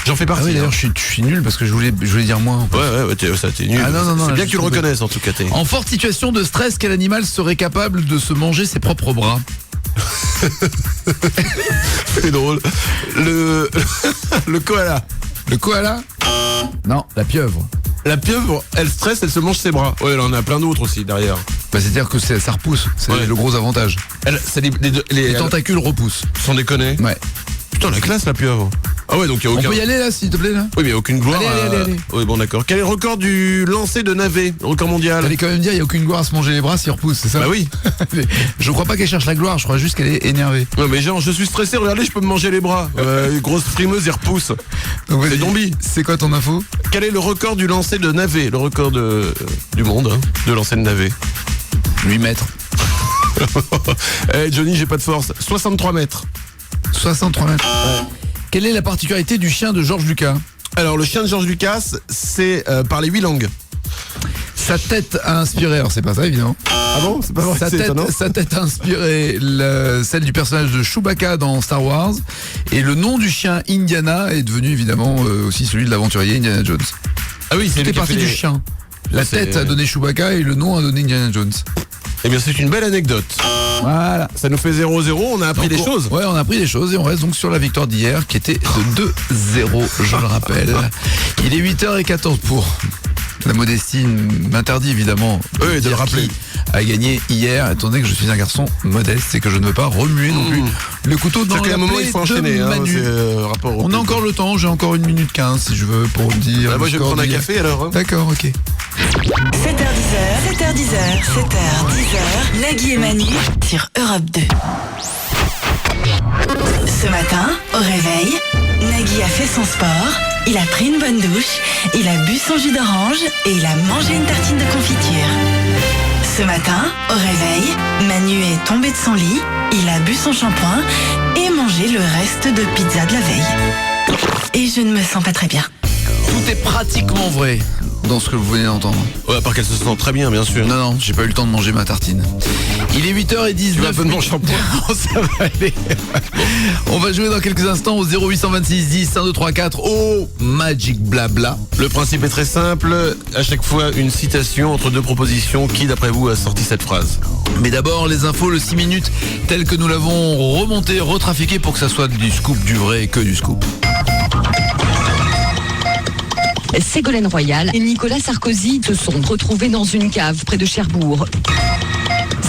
J'en fais partie. Ah oui, d'ailleurs, je suis nul parce que je voulais dire moins. Ouais, t'es nul. Ah non, c'est bien que tu le reconnaisses en tout cas. En forte situation de stress, quel animal serait capable de se manger ses propres bras? C'est drôle. Le koala. Le koala? Non, la pieuvre. La pieuvre, elle stresse, elle se mange ses bras. Ouais, elle en a plein d'autres aussi derrière. Bah, c'est-à-dire que ça repousse, c'est le gros avantage. Les tentacules repoussent. Sans déconner. Ouais. Putain, la classe, la pieuvre. Ah ouais, donc il y a aucun... On peut y aller là, s'il te plaît, là? Oui, mais aucune gloire. Allez. Oui, bon, d'accord. Quel est le record du lancer de navet? Record mondial. T'allais quand même dire, il n'y a auune gloire à se manger les bras s'il repousse, c'est ça? Bah oui. Je crois pas qu'elle cherche la gloire, je crois juste qu'elle est énervée. Non, mais genre, je suis stressé, regardez, je peux me manger les bras. Grosse frimeuse, il repousse. Donc, c'est Dombi. C'est quoi ton info? Quel est le record du lancer de navet? Le record du monde, hein, de lancer de navet? 8 mètres. Eh, Johnny, j'ai pas de force. 63 mètres. 63 mètres. Ouais. Quelle est la particularité du chien de George Lucas? Alors, le chien de George Lucas, c'est parler 8 langues. Sa tête a inspiré, alors c'est pas ça évidemment. Ah bon? C'est pas vrai, c'est étonnant. Sa tête a inspiré celle du personnage de Chewbacca dans Star Wars. Et le nom du chien Indiana est devenu évidemment aussi celui de l'aventurier Indiana Jones. Ah oui, c'est parti du chien. La tête a donné Chewbacca et le nom a donné Indiana Jones. Eh bien, c'est une belle anecdote. Voilà. Ça nous fait 0-0, on a appris des choses. Ouais, on a appris des choses et on reste donc sur la victoire d'hier qui était de 2-0, je le rappelle. Il est 8h14 pour... La modestie m'interdit évidemment de le rappeler. A gagné hier, étant donné que je suis un garçon modeste et que je ne veux pas remuer non plus le couteau dans la plaie. moment, il faut enchaîner. Manu. On a encore le temps, j'ai encore 1 minute 15 si je veux pour me dire. Moi je vais prendre un café alors. Hein. D'accord, ok. 7h10, Nagui et Manu sur Europe 2. Ce matin, au réveil, Nagui a fait son sport, il a pris une bonne douche, il a bu son jus d'orange et il a mangé une tartine de confiture. Ce matin, au réveil, Manu est tombé de son lit, il a bu son shampoing et mangé le reste de pizza de la veille. Et je ne me sens pas très bien. Tout est pratiquement vrai dans ce que vous venez d'entendre. Ouais, à part qu'elle se sent très bien, bien sûr. Non, j'ai pas eu le temps de manger ma tartine. Il est 8h19. Tu vas pas de mon shampoing. Ça va aller. On va jouer dans quelques instants au 0826 10 1 2 3 4 au Magic Blabla. Le principe est très simple. À chaque fois, une citation entre deux propositions. Qui, d'après vous, a sorti cette phrase? Mais d'abord, les infos, le 6 minutes, tel que nous l'avons remonté, retrafiqué pour que ça soit du scoop, du vrai et que du scoop. Ségolène Royal et Nicolas Sarkozy se sont retrouvés dans une cave près de Cherbourg.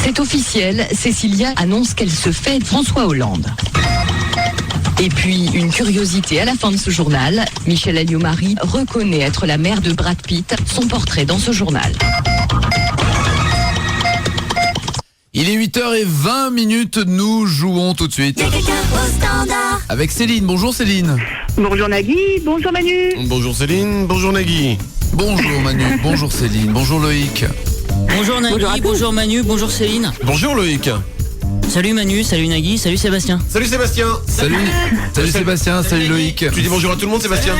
C'est officiel, Cécilia annonce qu'elle se fait François Hollande. Et puis, une curiosité à la fin de ce journal, Michèle Alliot-Marie reconnaît être la mère de Brad Pitt, son portrait dans ce journal. Il est 8h20, nous jouons tout de suite. Avec Céline, bonjour Céline. Bonjour Nagui, bonjour Manu. Bonjour Céline, bonjour Nagui. Bonjour Manu, bonjour Céline, bonjour Loïc. Bonjour Nagui, bonjour Manu, bonjour Céline. Bonjour Loïc. Salut Manu, salut Nagui, salut Sébastien. Salut Sébastien. Salut Sébastien, salut Loïc. Tu dis bonjour à tout le monde Sébastien.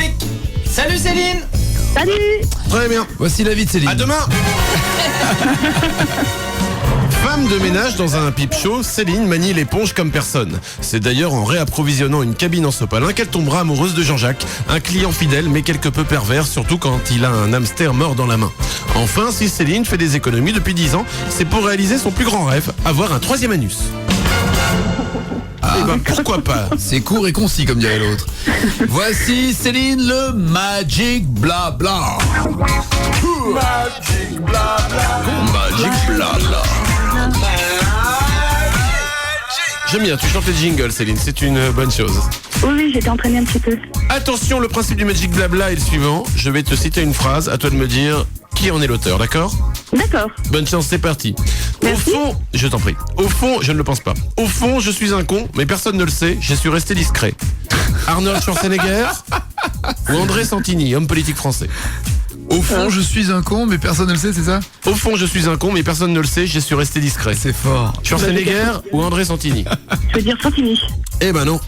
Salut Céline. Salut. Très bien. Voici la vie de Céline. À demain. Femme de ménage dans un pipe show, Céline manie l'éponge comme personne. C'est d'ailleurs en réapprovisionnant une cabine en sopalin qu'elle tombera amoureuse de Jean-Jacques, un client fidèle mais quelque peu pervers, surtout quand il a un hamster mort dans la main. Enfin, si Céline fait des économies depuis 10 ans, c'est pour réaliser son plus grand rêve, avoir un 3e anus. Eh ben pourquoi pas? C'est court et concis comme dirait l'autre. Voici Céline, le Magic Blabla. Magic Blabla. Magic Blabla. J'aime bien, tu chantes les jingles Céline, c'est une bonne chose. Oui, j'étais entraînée un petit peu. Attention, le principe du Magic Blabla est le suivant. Je vais te citer une phrase, à toi de me dire qui en est l'auteur, d'accord ? D'accord. Bonne chance, c'est parti. Merci. Au fond, je t'en prie. Au fond, je ne le pense pas. Au fond, je suis un con, mais personne ne le sait. Je suis resté discret. Arnold Schwarzenegger ou André Santini, homme politique français. Au fond, je suis un con, mais personne ne le sait, c'est ça ? Au fond, je suis un con, mais personne ne le sait. Je suis resté discret. C'est fort. Schwarzenegger ou André Santini ? Je veux dire Santini. Eh ben non.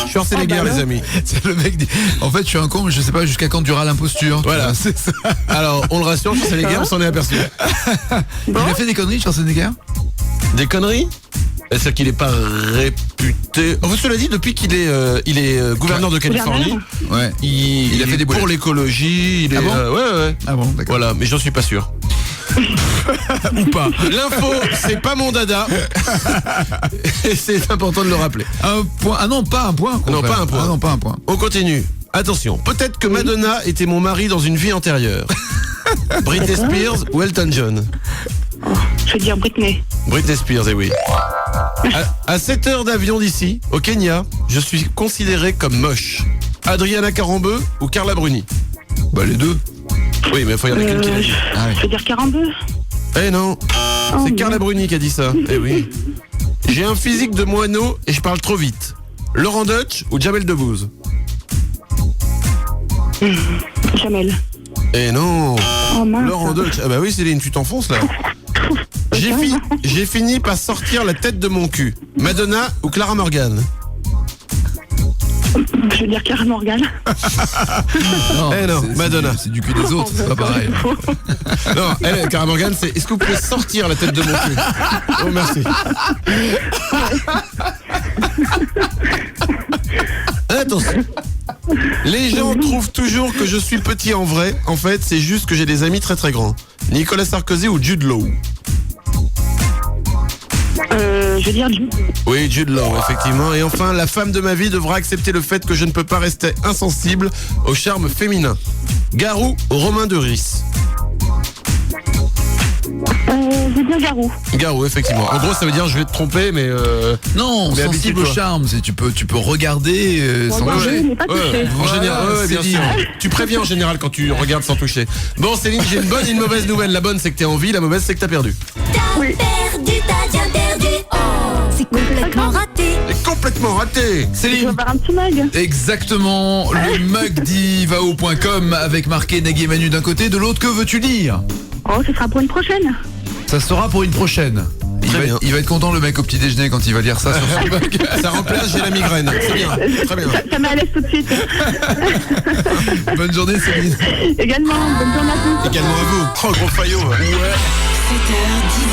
Schwarzenegger, les amis. C'est le mec dit, en fait, je suis un con, mais je sais pas jusqu'à quand durera l'imposture. Voilà, c'est ça. Alors, on le rassure, Schwarzenegger, on s'en est aperçu. Il a fait des conneries, Schwarzenegger ? Des conneries ? C'est-à-dire qu'il n'est pas réputé. Oh, cela dit, depuis qu'il est gouverneur de Californie, ouais. il a fait des pour l'écologie. Ah bon ouais. Ah bon, d'accord. Voilà, mais j'en suis pas sûr. Ou pas. L'info, c'est pas mon dada. Et c'est important de le rappeler. Un point. Ah non, pas un point. Non, pas un point. Ah non, pas un point. On continue. Attention, peut-être que Madonna était mon mari dans une vie antérieure. Britney Spears ou Elton John ? Je veux dire Britney. Britney Spears, eh oui. À 7 heures d'avion d'ici, au Kenya, je suis considéré comme moche. Adriana Carambeu ou Carla Bruni ? Bah les deux. Oui, mais il faut y en avoir qu'une qui l'a dit. Je veux dire Carambeu. Eh non, c'est Carla Bruni qui a dit ça. Eh oui. J'ai un physique de moineau et je parle trop vite. Laurent Deutsch ou Jamel Debbouze ? Jamel. Eh non. Oh mince. Laurent Deutsch. Ah bah oui, Céline, tu t'enfonces là. J'ai fini par sortir la tête de mon cul. Madonna ou Clara Morgan ? Je veux dire Clara Morgan. Non, Madonna. C'est du cul des autres, c'est pas pareil. Non, Clara Morgan, c'est est-ce que vous pouvez sortir la tête de mon cul ? Oh, merci. Attention. Les gens trouvent toujours que je suis petit en vrai. En fait, c'est juste que j'ai des amis très très grands. Nicolas Sarkozy ou Jude Law ? Je veux dire Jude. Oui, Jude Law, effectivement. Et enfin, la femme de ma vie devra accepter le fait que je ne peux pas rester insensible au charme féminin. Garou ou Romain Duris ? Je veux dire Garou. Garou, effectivement. En gros, ça veut dire je vais te tromper, mais non, mais sensible au charme, c'est tu peux regarder sans toucher. Mais pas toucher. En général, bien sûr. Tu préviens en général quand tu regardes sans toucher. Bon, Céline, j'ai une bonne et une mauvaise nouvelle. La bonne, c'est que t'es en vie. La mauvaise, c'est que t'as perdu. Perdu, t'as bien perdu. Oh, c'est complètement raté. C'est complètement raté. Céline. Je veux faire un petit mug. Exactement. Le mug d'Ivao.com avec marqué Nagui et Manu d'un côté, de l'autre, que veux-tu lire ? Oh, ce sera pour une prochaine. Ça sera pour une prochaine. Il va être content le mec au petit déjeuner quand il va lire ça sur son mug. Ça remplace, j'ai la migraine. C'est bien. Très bien. Ça met à l'aise tout de suite. Bonne journée Céline. Également, bonne journée à tous. Également à vous. Oh, gros faillot. Ouais. 7h, 10h.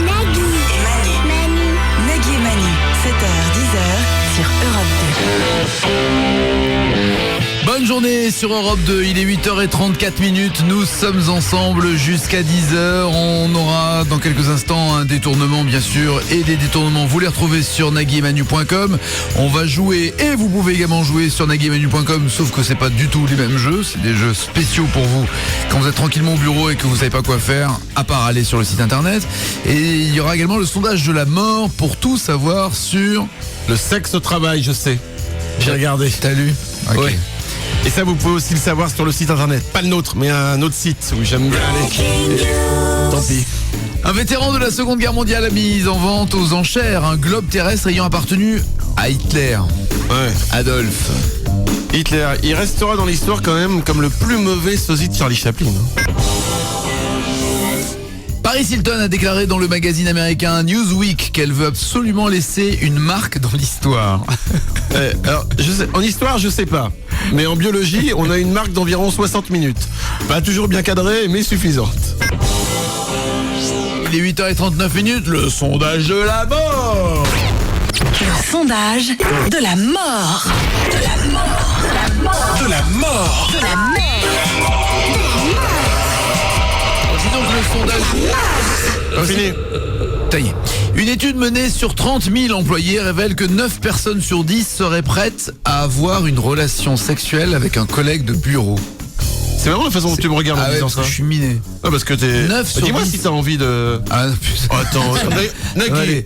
Nagui et Manu. 7h, 10h sur Europe 2. Bonne journée sur Europe 2, il est 8h34, nous sommes ensemble jusqu'à 10h, on aura dans quelques instants un détournement bien sûr, et des détournements vous les retrouvez sur naguiemanu.com. On va jouer, et vous pouvez également jouer sur naguiemanu.com, sauf que c'est pas du tout les mêmes jeux, c'est des jeux spéciaux pour vous quand vous êtes tranquillement au bureau et que vous savez pas quoi faire, à part aller sur le site internet. Et il y aura également le sondage de la mort pour tout savoir sur... Le sexe au travail, je sais. J'ai regardé. T'as lu ? Ok. Ouais. Et ça, vous pouvez aussi le savoir sur le site internet. Pas le nôtre, mais un autre site où j'aime bien aller. Tant pis. Un vétéran de la Seconde Guerre mondiale a mis en vente aux enchères un globe terrestre ayant appartenu à Hitler. Ouais. Adolphe. Hitler, il restera dans l'histoire quand même comme le plus mauvais sosie de Charlie Chaplin. Paris Hilton a déclaré dans le magazine américain Newsweek qu'elle veut absolument laisser une marque dans l'histoire. Alors, en histoire, je sais pas. Mais en biologie, on a une marque d'environ 60 minutes. Pas toujours bien cadrée, mais suffisante. Il est 8h39, le sondage de la mort. Le sondage de la mort. De la mort. De la mort. De la mort. De la mort. Dis donc le sondage. Fini. Ça y est. Une étude menée sur 30 000 employés révèle que 9 personnes sur 10 seraient prêtes à avoir une relation sexuelle avec un collègue de bureau. C'est vraiment la façon dont tu me regardes en disant ça. Je suis miné. Ah, parce que t'es... 9 sur dis-moi 10. si t'as envie de... Ah putain. Oh, attends, Nagui.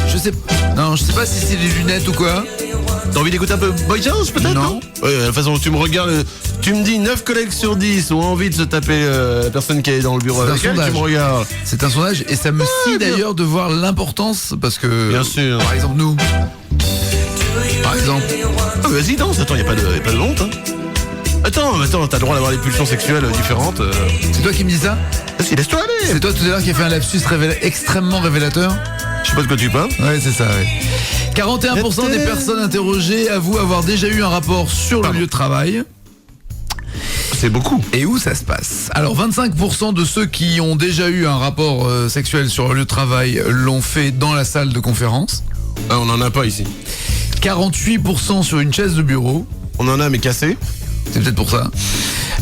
Je sais pas si c'est les lunettes ou quoi. T'as envie d'écouter un peu Boy George peut-être? Non. Ouais, de toute façon, tu me regardes, tu me dis 9 collègues sur 10 ont envie de se taper la personne qui est dans le bureau avec elle, tu me regardes. C'est un sondage et ça me scie d'ailleurs de voir l'importance parce que... Bien sûr. Par exemple, nous. Par exemple. Ah, vas-y, danse, attends, y a pas de honte. Hein. Attends, t'as le droit d'avoir des pulsions sexuelles différentes. C'est toi qui me dis ça? Si, laisse-toi aller. C'est toi tout à l'heure qui a fait un lapsus extrêmement révélateur? Je sais pas de quoi tu parles. Ouais, c'est ça, ouais. 41% des personnes interrogées avouent avoir déjà eu un rapport sur le lieu de travail. C'est beaucoup. Et où ça se passe? Alors 25% de ceux qui ont déjà eu un rapport sexuel sur le lieu de travail l'ont fait dans la salle de conférence. Ah, on en a pas ici. 48% sur une chaise de bureau. On en a mais cassé. C'est peut-être pour ça.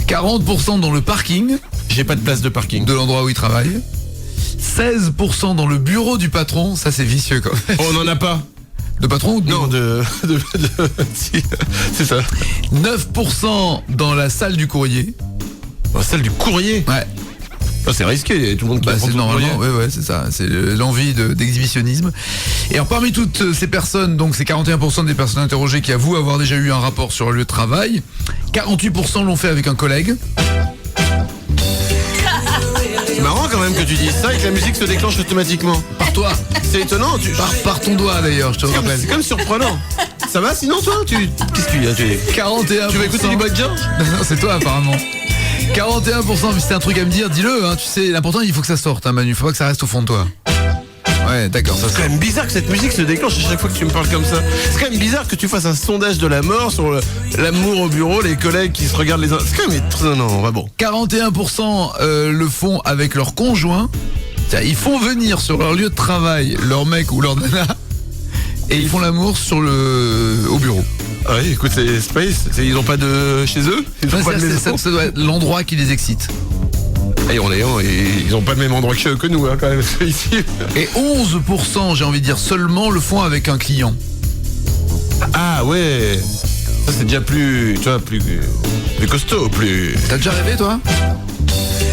40% dans le parking. J'ai pas de place de parking. De l'endroit où ils travaillent. 16% dans le bureau du patron. Ça c'est vicieux quand même. On en a pas. De patron ou de... Non, si, c'est ça. 9% dans la salle du courrier. Dans la salle du courrier? Ouais. Oh, c'est risqué, tout le monde qui c'est normalement, ouais, c'est ça, c'est l'envie d'exhibitionnisme. Et alors parmi toutes ces personnes, donc c'est 41% des personnes interrogées qui avouent avoir déjà eu un rapport sur le lieu de travail, 48% l'ont fait avec un collègue. C'est marrant quand même que tu dises ça et que la musique se déclenche automatiquement. Par toi. C'est étonnant. Par ton doigt d'ailleurs, je te rappelle. C'est comme surprenant. Ça va sinon toi? Qu'est-ce qu'il y a? 41%. Tu vas écouter du Boy George? Non, c'est toi apparemment. 41%, mais c'est un truc à me dire, dis-le, hein, tu sais, l'important il faut que ça sorte, hein, Manu, faut pas que ça reste au fond de toi. Ouais, d'accord, ça c'est quand même bizarre que cette musique se déclenche à chaque fois que tu me parles comme ça. C'est quand même bizarre que tu fasses un sondage de la mort sur l'amour au bureau, les collègues qui se regardent les uns. C'est quand même étonnant, on va bon. 41% le font avec leur conjoint. Ils font venir sur leur lieu de travail leur mec ou leur nana et ils font l'amour au bureau. Ah oui, écoute, c'est Space, ils ont pas de chez eux, ils ont pas de maison. Ça doit être l'endroit qui les excite. Et ils ont pas le même endroit que nous, hein, quand même, ici. Et 11%, j'ai envie de dire seulement, le font avec un client. Ah ouais, ça c'est déjà plus, tu vois, plus costaud, plus... T'as déjà rêvé, toi?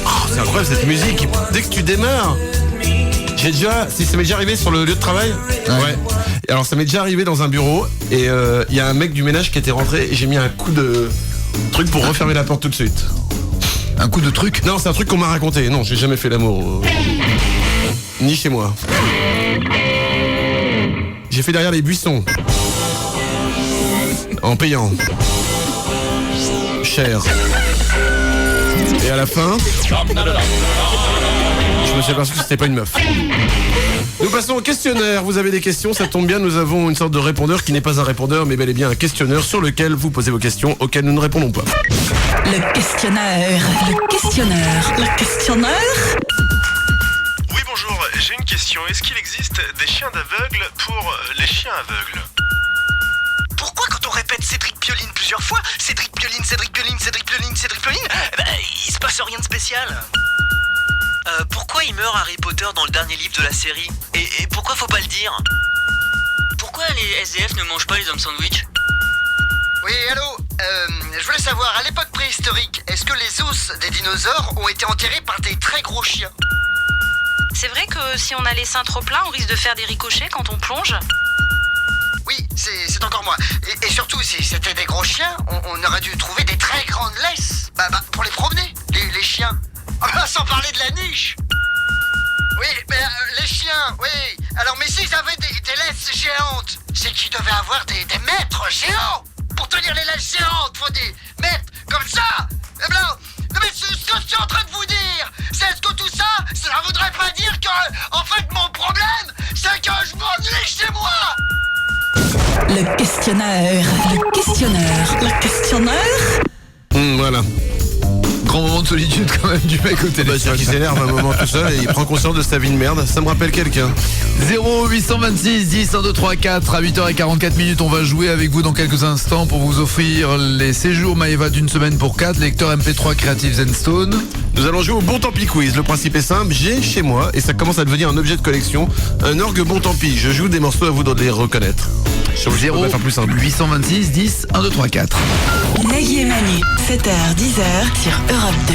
Oh, c'est incroyable cette musique, dès que tu démarres. Ça m'est déjà arrivé sur le lieu de travail. Ouais. Alors ça m'est déjà arrivé dans un bureau et il y a un mec du ménage qui était rentré et j'ai mis un coup de truc pour refermer la porte tout de suite. Un coup de truc? Non, c'est un truc qu'on m'a raconté. Non, j'ai jamais fait l'amour. Ni chez moi. J'ai fait derrière les buissons. En payant. Cher. Et à la fin... Je me suis aperçu que c'était pas une meuf. Nous passons au questionnaire. Vous avez des questions, ça tombe bien, nous avons une sorte de répondeur qui n'est pas un répondeur, mais bel et bien un questionneur sur lequel vous posez vos questions auxquelles nous ne répondons pas. Le questionnaire. Oui, bonjour, j'ai une question. Est-ce qu'il existe des chiens d'aveugle pour les chiens aveugles? Pourquoi quand on répète Cédric Pioline plusieurs fois, Cédric Pioline, il se passe rien de spécial? Pourquoi il meurt Harry Potter dans le dernier livre de la série? Et pourquoi faut pas le dire? Pourquoi les SDF ne mangent pas les hommes sandwich? Oui, allô, je voulais savoir, à l'époque préhistorique, est-ce que les os des dinosaures ont été enterrés par des très gros chiens? C'est vrai que si on a les seins trop pleins, on risque de faire des ricochets quand on plonge? Oui, c'est encore moi. Et surtout, si c'était des gros chiens, on aurait dû trouver des très grandes laisses. Pour les promener, les chiens. Sans parler de la niche. Oui, mais les chiens, oui. Alors, mais s'ils avaient des laisses géantes, c'est qu'ils devaient avoir des maîtres géants. Pour tenir les laisses géantes, faut des maîtres comme ça. Eh bien, mais ce que je suis en train de vous dire, c'est est-ce que tout ça voudrait pas dire que, en fait, mon problème, c'est que je m'ennuie chez moi. Le questionnaire. Voilà. Grand moment de solitude quand même du mec au téléphone. C'est qui s'énerve un moment tout seul et il prend conscience de sa vie de merde. Ça me rappelle quelqu'un. 0826 10 1 2 3 4 à 8h44, on va jouer avec vous dans quelques instants pour vous offrir les séjours Maeva d'une semaine pour 4, lecteur MP3 Creative Zenstone. Nous allons jouer au bon tant pis quiz. Le principe est simple, j'ai chez moi et ça commence à devenir un objet de collection, un orgue bon tant pis. Je joue des morceaux, à vous de les reconnaître. 0826 10 1 2 3 4. Nagui et Manu, 7h 10h sur Europe 2.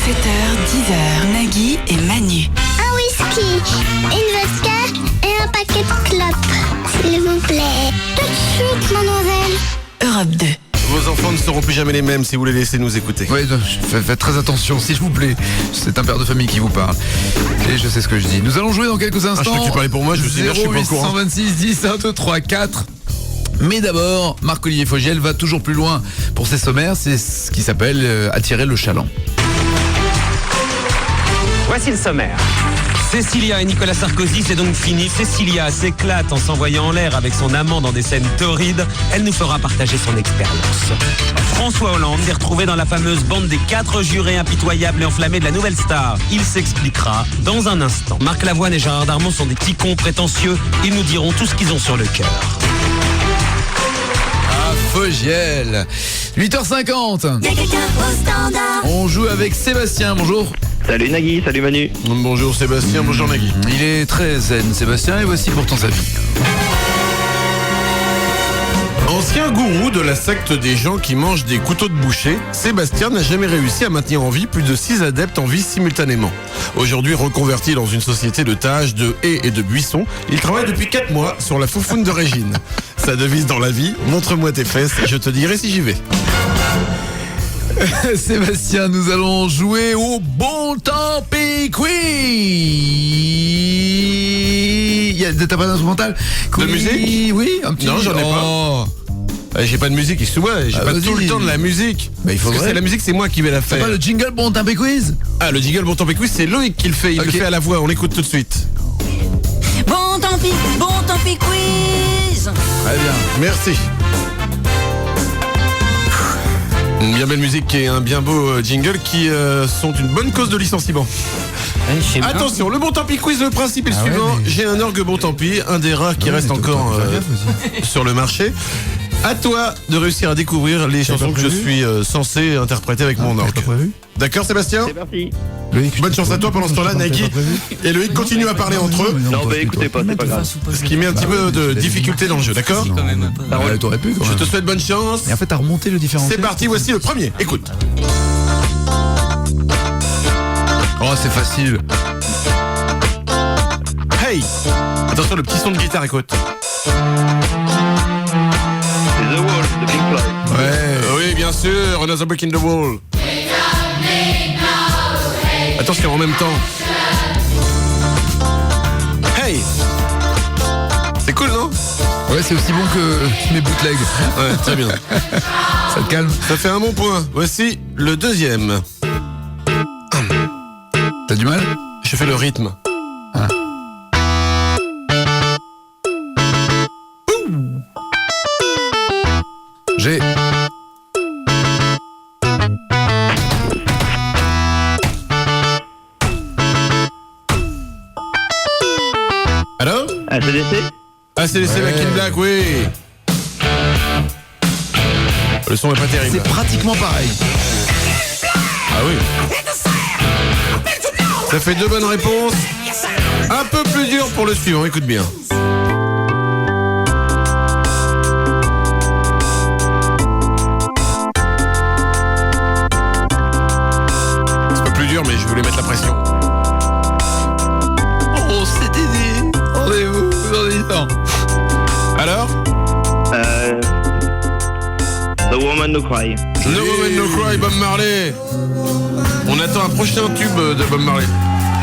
7h 10h, Nagui et Manu. Un whisky, une vodka et un paquet Europe 2. Vos enfants ne seront plus jamais les mêmes si vous les laissez nous écouter. Oui, faites très attention, s'il vous plaît. C'est un père de famille qui vous parle. Et je sais ce que je dis. Nous allons jouer dans quelques instants. Je crois que tu parlais pour moi, je me suis dit, je suis pas au courant. 0826 10 1 2 3 4. Mais d'abord, Marc-Olivier Fogiel va toujours plus loin pour ses sommaires. C'est ce qui s'appelle attirer le chaland. Voici le sommaire. Cécilia et Nicolas Sarkozy, c'est donc fini. Cécilia s'éclate en s'envoyant en l'air avec son amant dans des scènes torrides. Elle nous fera partager son expérience. François Hollande est retrouvé dans la fameuse bande des 4 jurés impitoyables et enflammés de la nouvelle star. Il s'expliquera dans un instant. Marc Lavoine et Gérard Darmon sont des petits cons prétentieux. Ils nous diront tout ce qu'ils ont sur le cœur. Fogiel. 8h50. Y'a quelqu'un au standard. On joue avec Sébastien, bonjour. Salut Nagui, salut Manu. Bonjour Sébastien, bonjour Nagui. Il est très zen Sébastien et voici pourtant sa vie. Ancien gourou de la secte des gens qui mangent des couteaux de boucher, Sébastien n'a jamais réussi à maintenir en vie plus de 6 adeptes en vie simultanément. Aujourd'hui reconverti dans une société de tages, de haies et de buissons, il travaille depuis 4 mois sur la foufoune de Régine. Sa devise dans la vie, montre-moi tes fesses, je te dirai si j'y vais. Sébastien, nous allons jouer au bon temps quiz. T'as pas d'instrumental? De musique? Oui, un petit. Non, j'en ai pas. J'ai pas de musique, excuse-moi, j'ai pas tout le temps de la musique. Bah, il faudrait. Parce que la musique, c'est moi qui vais la faire. C'est pas le jingle bon temps quiz? Ah, le jingle bon temps quiz, c'est Loïc qui le fait, il le fait à la voix, on l'écoute tout de suite. Bon tant pis quiz. Très bien. Merci. Une bien belle musique et un bien beau jingle qui sont une bonne cause de licenciement. Attention, le bon tant pis quiz, le principe est le suivant. J'ai un orgue bon tant pis, un des rares qui reste encore sur le marché. À toi de réussir à découvrir les chansons que je suis censé interpréter avec mon orgue. D'accord Sébastien? C'est parti. Loïc, bonne chance à toi pendant ce temps-là, Nagui. Et Loïc continue à parler entre eux. Non, bah écoutez pas, c'est pas grave. Ce qui met un petit peu de difficulté dans le jeu, d'accord? T'aurais pu quand Je même. te souhaite bonne chance. Et en fait, t'as remonté le différentiel. C'est parti, voici le premier. Écoute. Oh, c'est facile. Hey! Attention, le petit son de guitare, écoute. The Wall, de Pink Floyd. Ouais. Oui, bien sûr, Another Brick in the Wall. Attention, en même temps. Hey! C'est cool, non? Ouais, c'est aussi bon que mes bootlegs. Ouais, très bien. Ça te calme? Ça fait un bon point. Voici le deuxième. T'as du mal? Je fais le rythme. Ah. J'ai. Alors? ACDC? ACDC Back in Black, oui. Le son est pas terrible. C'est pratiquement pareil. Ah oui. Ça fait 2 bonnes réponses. Un peu plus dur pour le suivant, écoute bien. C'est pas plus dur, mais je voulais mettre la pression. Oh, c'était dit. Rendez-vous dans 10 ans. Alors? The Woman No Cry. No Woman No Cry, Bob Marley. On attend un prochain tube de Bob Marley.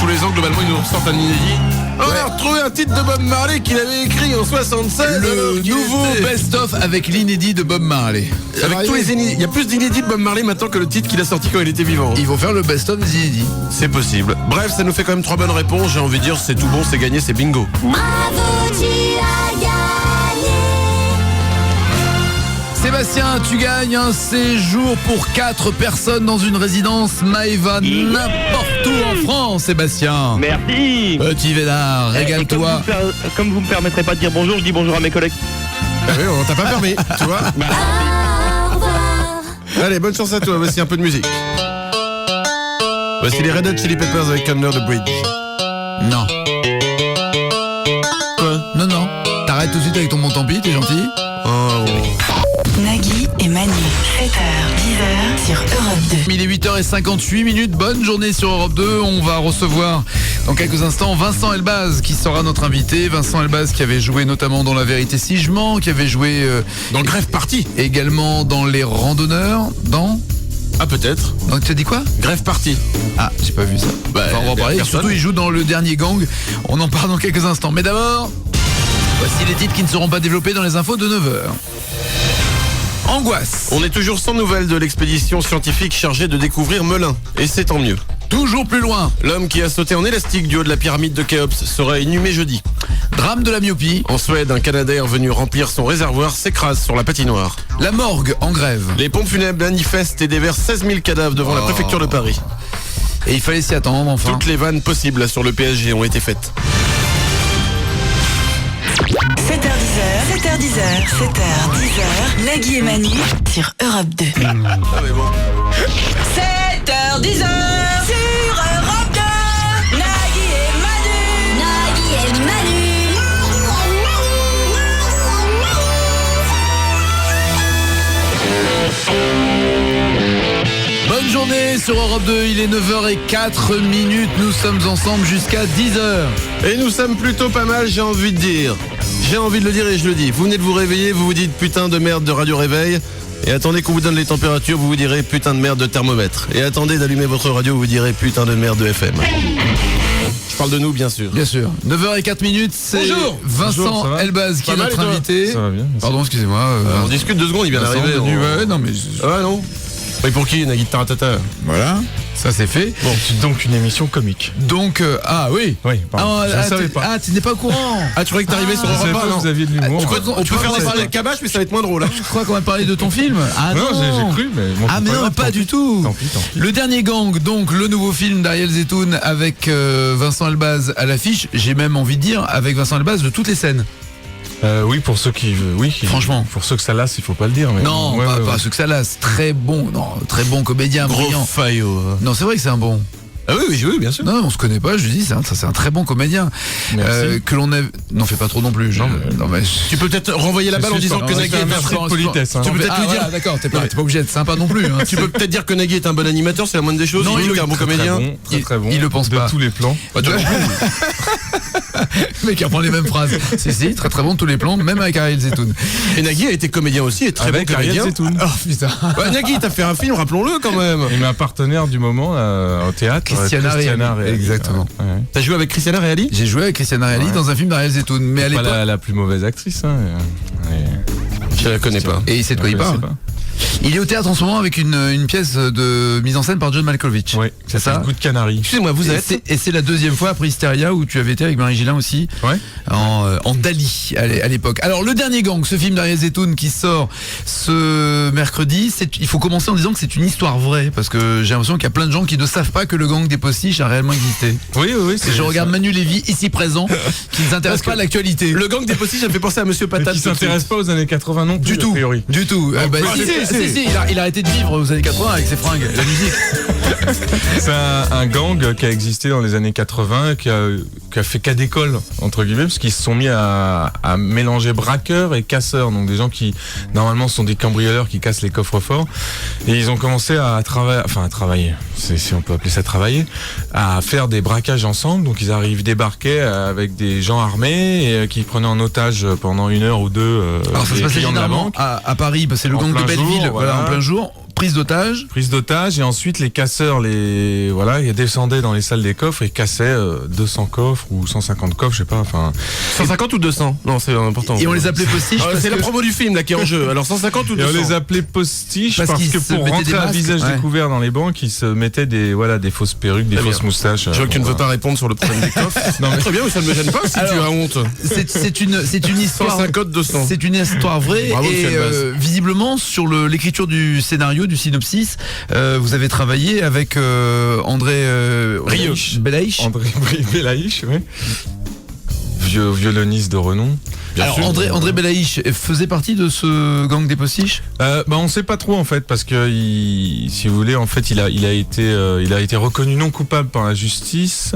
Tous les ans, globalement, ils nous ressortent un inédit. On a retrouvé un titre de Bob Marley qu'il avait écrit en 76. Le nouveau best-of avec l'inédit de Bob Marley. Avec tous les inédits. Il y a plus d'inédits de Bob Marley maintenant que le titre qu'il a sorti quand il était vivant. Ils vont faire le best-of des inédits. C'est possible. Bref, ça nous fait quand même 3 bonnes réponses. J'ai envie de dire, c'est tout bon, c'est gagné, c'est bingo. Bravo, tu as gagné. Sébastien, tu gagnes un séjour pour 4 personnes dans une résidence Maeva n'importe où en France, Sébastien. Merci. Petit Vénard, régale-toi. Comme vous me permettrez pas de dire bonjour, je dis bonjour à mes collègues. Oui, on t'a pas permis, tu vois. Allez, bonne chance à toi. Voici un peu de musique. Voici les Red Hot Chili Peppers avec Under the Bridge. Non. Quoi? Non. T'arrêtes tout de suite avec ton bon tant pis, t'es gentil. Oh. Nagui et Manu, 7h, 10h sur Europe 2. Il est 8h58, bonne journée sur Europe 2. On va recevoir Dans quelques instants, Vincent Elbaz qui sera notre invité. Vincent Elbaz qui avait joué notamment dans La Vérité si je mens, qui avait joué dans le Grève Party. Également dans Les Randonneurs, dans... Ah peut-être. Donc tu as dit quoi? Grève Party. Ah, j'ai pas vu ça. Bah, on va en parler. Surtout il joue dans Le Dernier Gang. On en parle dans quelques instants. Mais d'abord, voici les titres qui ne seront pas développés dans les infos de 9h. Angoisse. On est toujours sans nouvelles de l'expédition scientifique chargée de découvrir Melun. Et c'est tant mieux. Toujours plus loin. L'homme qui a sauté en élastique du haut de la pyramide de Khéops sera inhumé jeudi. Drame de la myopie. En Suède, un Canadair venu remplir son réservoir s'écrase sur la patinoire. La morgue en grève. Les pompes funèbres manifestent et déversent 16 000 cadavres devant la préfecture de Paris. Et il fallait s'y attendre, enfin. Toutes les vannes possibles sur le PSG ont été faites. 7h10, Nagui et Manu sur Europe 2. Ah mais bon. 7h10 sur Europe 2. Nagui et Manu. Nagui et Manu. Bonne journée sur Europe 2, il est 9h04, nous sommes ensemble jusqu'à 10h. Et nous sommes plutôt pas mal, j'ai envie de dire. J'ai envie de le dire et je le dis. Vous venez de vous réveiller, vous vous dites putain de merde de radio réveil. Et attendez qu'on vous donne les températures, vous vous direz putain de merde de thermomètre. Et attendez d'allumer votre radio, vous vous direz putain de merde de FM. Je parle de nous, bien sûr. Bien sûr. 9h04, c'est Bonjour. Vincent Bonjour, Elbaz qui est notre invité. Ça va bien. Pardon, excusez-moi. On discute 2 secondes, il vient Vincent, d'arriver. Ouais, non mais... Ah non. Et pour qui? Nagui de Taratata. Voilà, ça c'est fait. Bon, c'est donc une émission comique. Donc, ah oui. Oui, pardon. Je ne savais pas. Ah, tu n'es pas au courant. Ah, tu croyais que t'arrivais sur Je Europe 1, non? vous aviez de l'humour. On peut faire parler de Kabash, mais ça va être moins drôle. Je crois qu'on va parler de ton film. Ah non, j'ai cru, mais bon, ah mais non, pas du tout. Tant pis. Le Dernier Gang, donc le nouveau film d'Ariel Zetoun avec Vincent Elbaz à l'affiche. J'ai même envie de dire avec Vincent Elbaz de toutes les scènes. Oui, pour ceux qui... Franchement. Pour ceux que ça lasse, il faut pas le dire. Mais non, pas ceux que ça lasse. Très bon comédien, gros brillant. faillot. Non, c'est vrai que c'est un bon. Ah oui, bien sûr. Non, on se connaît pas, je dis, c'est un très bon comédien. Que l'on a... Non, fais pas trop non plus. Non, mais... Tu peux peut-être renvoyer la balle en disant que Nagui est un politesse. Tu peux peut-être lui dire... Voilà, d'accord, t'es pas obligé d'être sympa non plus. Tu peux peut-être dire que Nagui est un bon animateur, c'est la moindre des choses. Non, il est un bon comédien. Très bon. Il le pense pas. De tous les plans. Le mec qui reprend les mêmes phrases. Si, très très bon de tous les plans, même avec Ariel Zetoun. Et Nagui a été comédien aussi, et très bon comédien. Oh putain. Nagui, t'as fait un film, rappelons-le quand même. Il m'a un partenaire du moment au théâtre. Christiana Reali. Exactement. Ouais. T'as joué avec Christiana Reali? J'ai joué avec Christiana Reali dans un film d'Ariel Zetoun. Mais à l'époque. Pas la plus mauvaise actrice. Je la connais pas. Et il sait de quoi il parle. Il est au théâtre en ce moment avec une pièce de mise en scène par John Malkovich. Oui, c'est ça. Goût de Canary. Excusez-moi, vous êtes. Et c'est la deuxième fois après Hysteria où tu avais été avec Marie Gillin aussi. Ouais. En Dali à l'époque. Alors Le Dernier Gang, ce film d'Ariel Zetoun qui sort ce mercredi, il faut commencer en disant que c'est une histoire vraie parce que j'ai l'impression qu'il y a plein de gens qui ne savent pas que le gang des postiches a réellement existé. Oui. Je regarde Manu Lévy ici présent qui ne s'intéresse pas à l'actualité. Le gang des postiches, ça me fait penser à Monsieur Patate. Qui s'intéresse pas aux années 80 non plus. Du tout. A priori. Du tout. Si, il a arrêté de vivre aux années 80 avec ses fringues, la musique. C'est un gang qui a existé dans les années 80, qui a fait cas d'école, entre guillemets, parce qu'ils se sont mis à mélanger braqueurs et casseurs, donc des gens qui, normalement, sont des cambrioleurs qui cassent les coffres forts. Et ils ont commencé à travailler, si on peut appeler ça travailler, à faire des braquages ensemble. Donc ils débarquaient avec des gens armés et qui prenaient en otage pendant 1 heure ou 2 Alors ça se passait généralement à Paris, parce que c'est le gang de Belleville, voilà, en plein jour. Prise d'otage et ensuite les casseurs ils descendaient dans les salles des coffres et cassaient 200 coffres ou 150 coffres, je sais pas, 150 ou 200? Non, c'est important. Et on les appelait postiches c'est la promo du film là qui est en jeu. Alors 150 ou 200? Et on les appelait postiches parce que pour rentrer à visage découvert dans les banques, ils se mettaient des fausses perruques, des fausses moustaches. Je vois que tu ne veux pas répondre sur le problème des coffres. Non mais très bien, mais ça ne me gêne pas si tu as honte. C'est une histoire 150 200. C'est une histoire vraie. Bravo, et visiblement sur l'écriture du scénario, du synopsis, vous avez travaillé avec André Belaïch. André Belaïch, oui. Violoniste de renom. Alors André Belaïch faisait partie de ce gang des postiches ? On sait pas trop en fait parce que si vous voulez en fait il a été reconnu non coupable par la justice.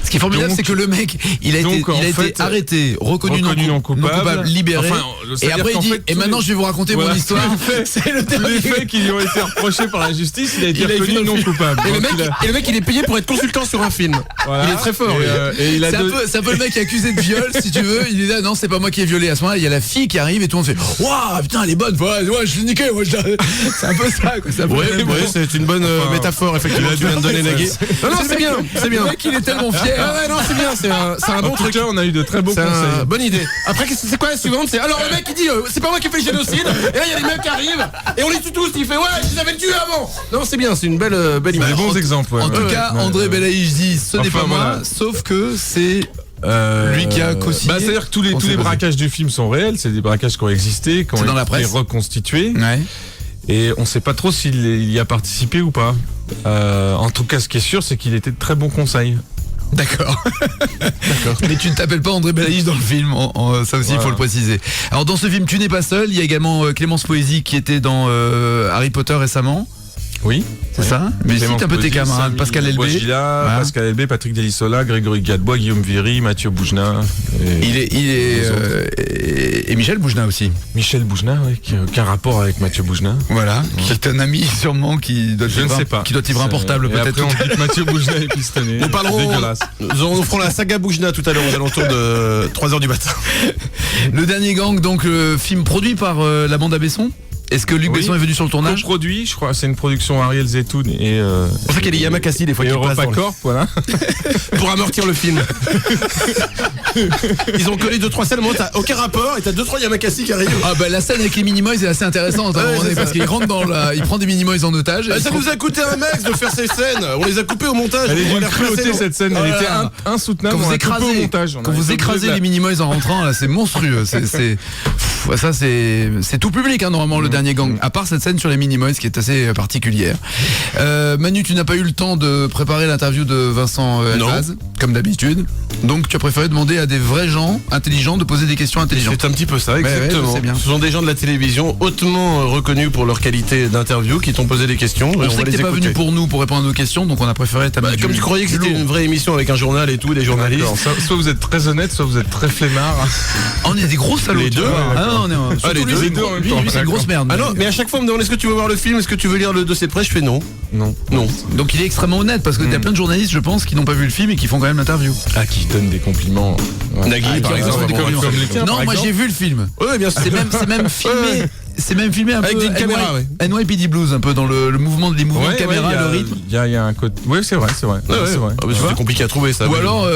Ce qui est formidable, c'est que le mec il a été arrêté, reconnu non coupable, libéré, et après il dit et maintenant je vais vous raconter mon histoire. C'est les faits qui lui ont été reprochés par la justice, il a été reconnu non coupable. Et le mec il est payé pour être consultant sur un film. Voilà. Il est très fort. C'est un peu le mec accusé de viol, si tu veux. Il dit là, non, c'est pas moi qui ai violé. À ce moment-là, il y a la fille qui arrive et tout le monde fait waouh, putain, elle est bonne. Ouais, je l'ai niqué. C'est un peu ça. C'est une bonne métaphore, effectivement. Tu viens de donner Nagui. Non, c'est bien. Le mec, il est tellement fier. Non, c'est bien. C'est un bon truc. Là, on a eu de très bons conseils. Bonne idée. Après, c'est quoi la suivante ? C'est alors le mec il dit c'est pas moi qui ai fait le génocide. Et là, il y a des mecs qui arrivent et on les tue tous. Il fait ouais, je les avais tués avant. Non, c'est bien. C'est une belle image. Des bons exemples. En tout cas, André Belaïch dit ce n'est pas moi, sauf que c'est lui qui a co-signé. C'est-à-dire que tous les braquages du film sont réels, c'est des braquages qui ont existé, qui ont été reconstitués. Ouais. Et on ne sait pas trop s'il y a participé ou pas. En tout cas, ce qui est sûr, c'est qu'il était de très bons conseils. D'accord. Mais tu ne t'appelles pas André Belaïch dans le film, ça aussi il faut le préciser. Alors dans ce film, tu n'es pas seul, il y a également Clémence Poésy qui était dans Harry Potter récemment. Oui, c'est ça. Mais cite un peu tes camarades. Pascal Elbé, Pascal Elbé, Patrick Delissola, Grégory Gadebois, Guillaume Viry, Mathieu Boujna. Et Michel Boujna aussi. Michel Boujna, oui, qui n'a aucun rapport avec Mathieu Boujna. Voilà, qui est un ami sûrement qui doit te livrer un portable peut-être. Après on dit que Mathieu Boujna est pistonné. Nous parlerons, nous ferons la saga Boujna tout à l'heure aux alentours de 3h du matin. Le dernier gang, donc le film produit par la bande à Besson. Est-ce que Luc Besson est venu sur le tournage ? Produit, je crois, c'est une production Ariel Zetoun et c'est pour ça qu'il y a les Yamakasi des fois qui passent Europa Corp, voilà. Pour amortir le film. Ils ont collé 2-3 scènes, moi t'as aucun rapport et t'as 2-3 Yamakasi qui arrivent. Ah bah la scène avec les Minimoys est assez intéressante parce qu'il rentre il prend des Minimoys en otage. Ça nous a coûté un max de faire ces scènes. On les a coupées au montage. Elle est d'une cruauté cette scène, elle était insoutenable. Quand vous écrasez les Minimoys en rentrant, là c'est monstrueux. Ça c'est tout public normalement le dernier gang, à part cette scène sur les Minimoys qui est assez particulière. Manu, tu n'as pas eu le temps de préparer l'interview de Vincent Elbaz, comme d'habitude. Donc tu as préféré demander à des vrais gens intelligents de poser des questions intelligentes. C'est un petit peu ça, exactement. Ouais, ce sont des gens de la télévision hautement reconnus pour leur qualité d'interview qui t'ont posé des questions. On sait que t'es pas venu pour nous pour répondre à nos questions, donc on a préféré t'amener comme tu croyais que c'était une vraie émission avec un journal et tout, des journalistes. Soit vous êtes très honnête, soit vous êtes très flemmard. On est des gros salauds. Les deux. Les deux en même temps. Lui c'est une grosse merde. Ah non, mais à chaque fois on me demande est-ce que tu veux voir le film, est-ce que tu veux lire le dossier de presse, je fais non. Donc il est extrêmement honnête parce que il y a plein de journalistes, je pense, qui n'ont pas vu le film et qui font quand même l'interview. Ah, qui donnent des compliments. Nagui par exemple. Non, moi j'ai vu le film. Oui, bien sûr. C'est même filmé. C'est même filmé un avec peu des caméras, NYPD Blues, un peu dans le mouvement des mouvements de caméra, le rythme. Il y a un côté. Oui, c'est vrai. C'est compliqué à trouver ça. Ou alors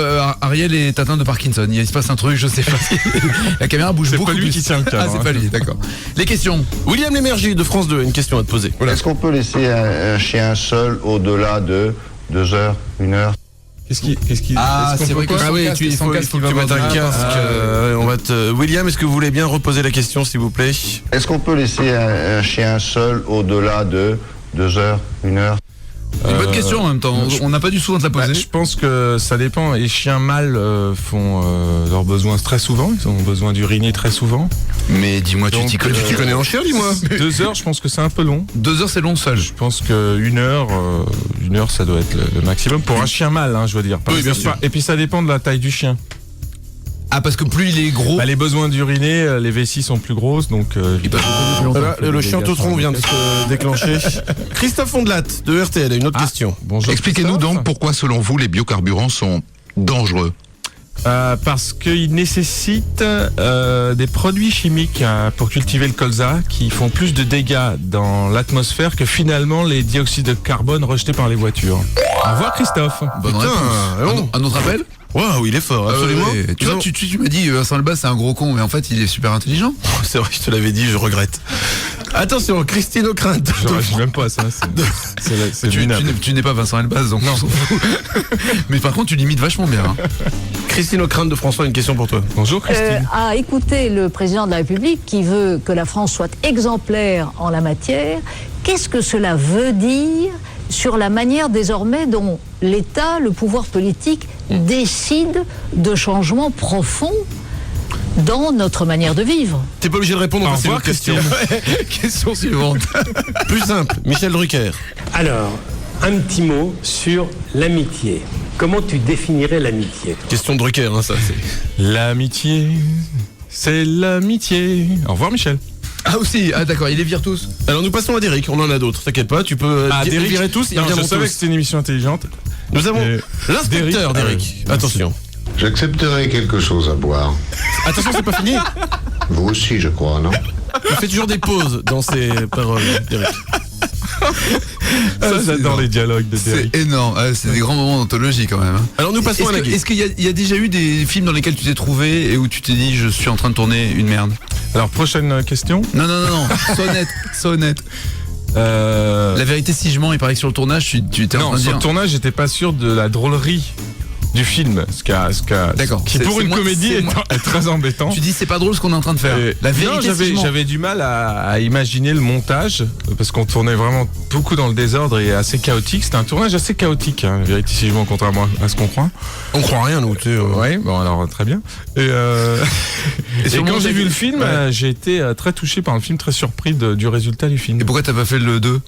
Ariel est atteint de Parkinson. Il se passe un truc, je sais pas. La caméra bouge beaucoup. C'est pas lui qui tient le cadre. Ah, c'est pas lui, d'accord. Les questions. William Lémergie de France 2 a une question à te poser. Est-ce qu'on peut laisser un chien seul au-delà de 2 heures, 1 heure? C'est vrai que il faut que tu mettes un casque. William, est-ce que vous voulez bien reposer la question, s'il vous plaît? Est-ce qu'on peut laisser un chien seul au-delà de 2 heures, 1 heure? Une bonne question en même temps, on n'a pas du tout à te la poser. Je pense que ça dépend. Les chiens mâles font leurs besoins très souvent, ils ont besoin d'uriner très souvent. Mais dis-moi, tu t'y connais en chien, dis-moi. 2 heures, je pense que c'est un peu long. 2 heures, c'est long seul. Je pense que 1 heure, ça doit être le maximum pour un chien mâle, je veux dire. Oui, bien sûr. Et puis ça dépend de la taille du chien. Ah, parce que plus il est gros, les besoins d'uriner, les vessies sont plus grosses, donc le chien Tautron vient de se déclencher. Christophe Ondelat de RTL a une autre question. Bonjour. Expliquez-nous donc pourquoi, selon vous, les biocarburants sont dangereux. Parce qu'ils nécessitent des produits chimiques pour cultiver le colza qui font plus de dégâts dans l'atmosphère que finalement les dioxydes de carbone rejetés par les voitures. Au revoir Christophe. Bonne réponse. Un autre appel? Waouh, il est fort, absolument. Tu vois, tu m'as dit Vincent Elbaz c'est un gros con, mais en fait il est super intelligent. C'est vrai, je te l'avais dit, je regrette. Attention, Christine O'Crinte. Je n'aime pas ça. Tu n'es pas Vincent Elbaz, donc non. Mais par contre, tu l'imites vachement bien. Christine O'Crinte de François, une question pour toi. Bonjour Christine. À écouter le président de la République qui veut que la France soit exemplaire en la matière, qu'est-ce que cela veut dire sur la manière désormais dont l'État, le pouvoir politique, décide de changements profonds dans notre manière de vivre. T'es pas obligé de répondre, Au c'est revoir, une question. Question suivante. Plus simple, Michel Drucker. Alors, un petit mot sur l'amitié. Comment tu définirais l'amitié? Question de Drucker, hein, ça. L'amitié, c'est l'amitié. Au revoir, Michel. Ah aussi, ah d'accord, il les vire tous. Alors nous passons à Derrick, on en a d'autres, t'inquiète pas, tu peux les virer tous, ils non, je reviendront savais tous. que c'était une émission intelligente. Nous avons l'inspecteur Derrick. Attention. J'accepterai quelque chose à boire. Attention, c'est pas fini. Vous aussi, je crois, non? Il fait toujours des pauses dans ses paroles, Derrick. Ça, j'adore les dialogues de Derrick. C'est énorme, c'est des grands moments d'anthologie quand même. Alors nous passons à Nagui. Est-ce qu'il y a déjà eu des films dans lesquels tu t'es trouvé et où tu t'es dit je suis en train de tourner une merde? Alors, prochaine question. Non, sois honnête. La vérité, si je mens, il paraît que sur le tournage, tu étais en train de dire... sur le tournage, j'étais pas sûr de la drôlerie du film, D'accord. qui pour une comédie est très embêtant. Tu dis c'est pas drôle ce qu'on est en train de faire. La vérité, non, j'avais du mal à imaginer le montage parce qu'on tournait vraiment beaucoup dans le désordre et assez chaotique. C'était un tournage assez chaotique, hein, vérité si je mens, contrairement à ce qu'on croit. On croit rien nous. Oui, bon alors très bien. Et quand j'ai vu le film, j'ai été très touché par le film, très surpris du résultat du film. Et pourquoi t'as pas fait le 2?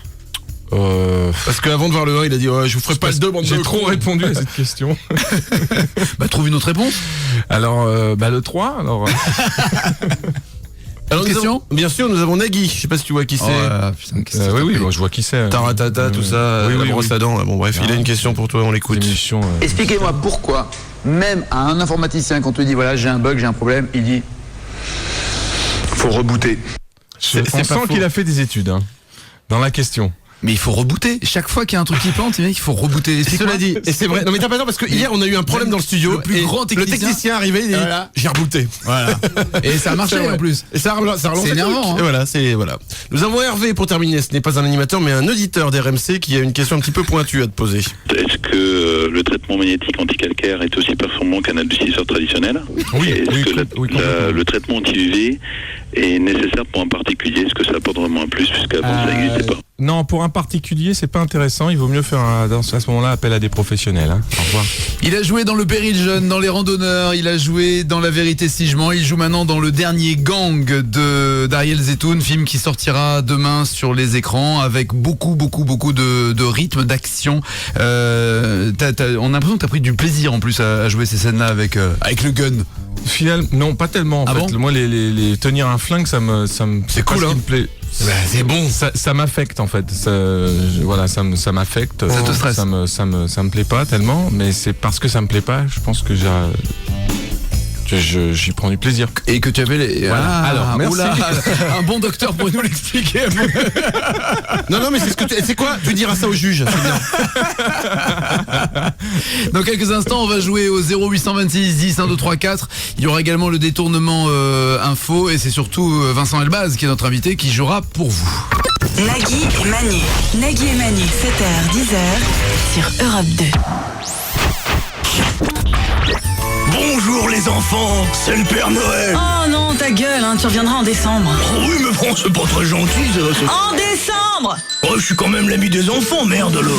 Parce qu'avant de voir le 1, il a dit je vous ferai pas le 2, bande de J'ai trop répondu à cette question. Trouve une autre réponse. Alors, le 3, alors... Alors, question bien sûr, nous avons Nagui. Je sais pas si tu vois qui c'est. Oui, bon, je vois qui c'est. Taratata, tout ça, la brosse à dents. Bon, bref, il a une question pour toi, on l'écoute. Expliquez-moi pourquoi, même à un informaticien, quand on te dit voilà, j'ai un bug, j'ai un problème, il dit faut rebooter. On sent qu'il a fait des études, hein, dans la question. Mais il faut rebooter. Chaque fois qu'il y a un truc qui plante, il faut rebooter. Cela dit, et c'est vrai. Non mais t'as pas tort parce que hier on a eu un problème dans le studio. Le technicien arrivé, il dit j'ai rebooté. Voilà. Et ça a marché en plus. Et ça a relancé. C'est énervant. Hein. Et voilà. Nous avons Hervé pour terminer. Ce n'est pas un animateur mais un auditeur d'RMC qui a une question un petit peu pointue à te poser. Est-ce que le traitement magnétique anticalcaire est aussi performant qu'un adoucisseur traditionnel? Oui. Est-ce que le traitement anti-UV est nécessaire pour un particulier? Est-ce que ça apporte vraiment un plus puisqu'avant ça n'existait pas? Non, pour un particulier, c'est pas intéressant. Il vaut mieux faire à ce moment-là appel à des professionnels. Hein. Au revoir. Il a joué dans Le Péril Jeune, dans Les Randonneurs. Il a joué dans La Vérité si je mens. Il joue maintenant dans Le Dernier Gang d'Ariel Zetoun, film qui sortira demain sur les écrans avec beaucoup de rythme, d'action. On a l'impression que t'as pris du plaisir en plus à jouer ces scènes-là avec le gun. Finalement, non, pas tellement. En fait, moi, les tenir un flingue, ça me c'est cool, hein. Me plaît. C'est bon. Ça m'affecte en fait. Ça m'affecte. Ça te stresse. Ça me plaît pas tellement, mais c'est parce que ça me plaît pas. Je pense que j'y prends du plaisir. Et que tu avais les... Voilà. Alors, merci. Oula, un bon docteur pour nous l'expliquer. Non, mais c'est ce que c'est quoi? Tu diras ça au juge. C'est bien. Dans quelques instants, on va jouer au 0826 10 1 2 3 4. Il y aura également le détournement info et c'est surtout Vincent Elbaz qui est notre invité qui jouera pour vous. Nagui et Manu. Nagui et Manu, 7h, 10h sur Europe 2. Bonjour les enfants, c'est le Père Noël. Oh non, ta gueule, hein, tu reviendras en décembre. Oh oui, mais bon, c'est pas très gentil. En décembre. Oh, je suis quand même l'ami des enfants, merde alors.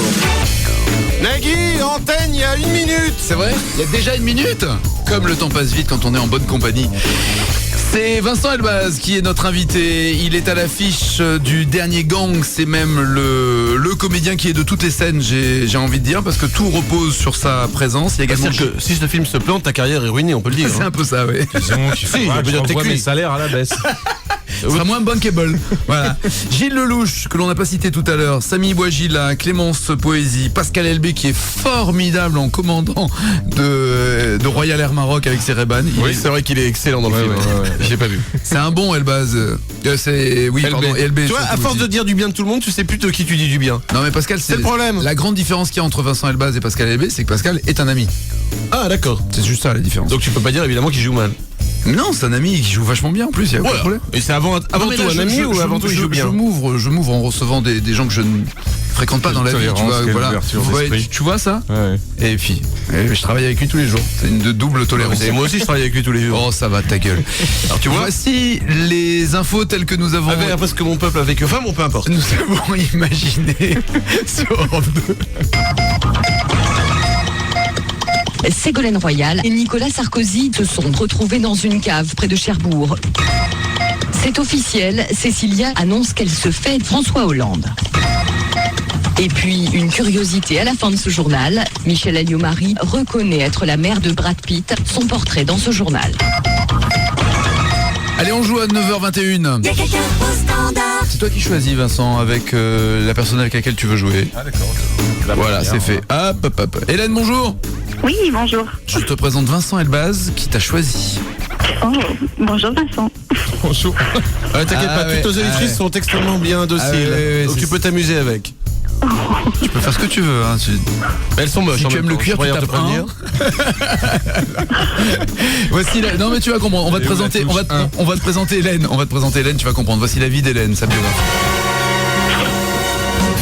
Nagui, antenne, il y a 1 minute. C'est vrai? Il y a déjà 1 minute? Comme le temps passe vite quand on est en bonne compagnie. C'est Vincent Elbaz qui est notre invité. Il est à l'affiche du Dernier Gang. C'est même le comédien qui est de toutes les scènes, j'ai envie de dire, parce que tout repose sur sa présence. Il y a également que si ce film se plante, ta carrière est ruinée, on peut le dire. C'est un peu ça, oui. Disons qu'il faut que mes salaires à la baisse. Ce sera moins bankable. Voilà. Gilles Lelouch, que l'on n'a pas cité tout à l'heure, Samy Bouagila, Clémence Poésie, Pascal Elbé qui est formidable en commandant de Royal Air Maroc avec ses Reban. Oui, c'est vrai qu'il est excellent dans le film. Je l'ai pas vu. C'est un bon Elbaz. Elbé. Tu vois, à force de dire du bien de tout le monde, tu sais plus de qui tu dis du bien. Non mais Pascal, c'est le problème. La grande différence qu'il y a entre Vincent Elbaz et Pascal Elbé, c'est que Pascal est un ami. Ah d'accord. C'est juste ça la différence. Donc tu peux pas dire évidemment qu'il joue mal. Non, c'est un ami qui joue vachement bien en plus, il y a aucun problème. Et c'est avant tout un ami ou avant tout il joue bien? Je m'ouvre en recevant des gens que je ne fréquente pas dans la vie, tu vois, voilà. Tu vois ça? Ouais. Et puis, je travaille avec lui tous les jours. C'est une double tolérance. Et moi aussi je travaille avec lui tous les jours. Oh, ça va ta gueule. Alors tu vois, voici les infos telles que nous avons. Parce que mon peuple a vécu. Enfin bon, peu importe. Nous avons imaginé sur Europe 2. Ségolène Royal et Nicolas Sarkozy se sont retrouvés dans une cave près de Cherbourg. C'est officiel, Cécilia annonce qu'elle se fait François Hollande. Et puis, une curiosité à la fin de ce journal, Michèle Alliot-Marie reconnaît être la mère de Brad Pitt, son portrait dans ce journal. Allez, on joue à 9h21. C'est toi qui choisis, Vincent, avec la personne avec laquelle tu veux jouer. Ah d'accord. Voilà, c'est fait. Hop, hop, hop. Hélène, bonjour. Oui, bonjour. Je te présente Vincent Elbaz qui t'a choisi. Oh, bonjour Vincent. Bonjour. T'inquiète pas, toutes nos auditrices sont extrêmement bien dociles. Donc tu peux t'amuser avec. Tu peux faire ce que tu veux. Hein. Elles sont moches. Si tu aimes le cuir, tu tapes un. Voici la... Non mais tu vas comprendre. On va te présenter. On va te présenter Hélène. On va te présenter Hélène. Tu vas comprendre. Voici la vie d'Hélène, sa biographie.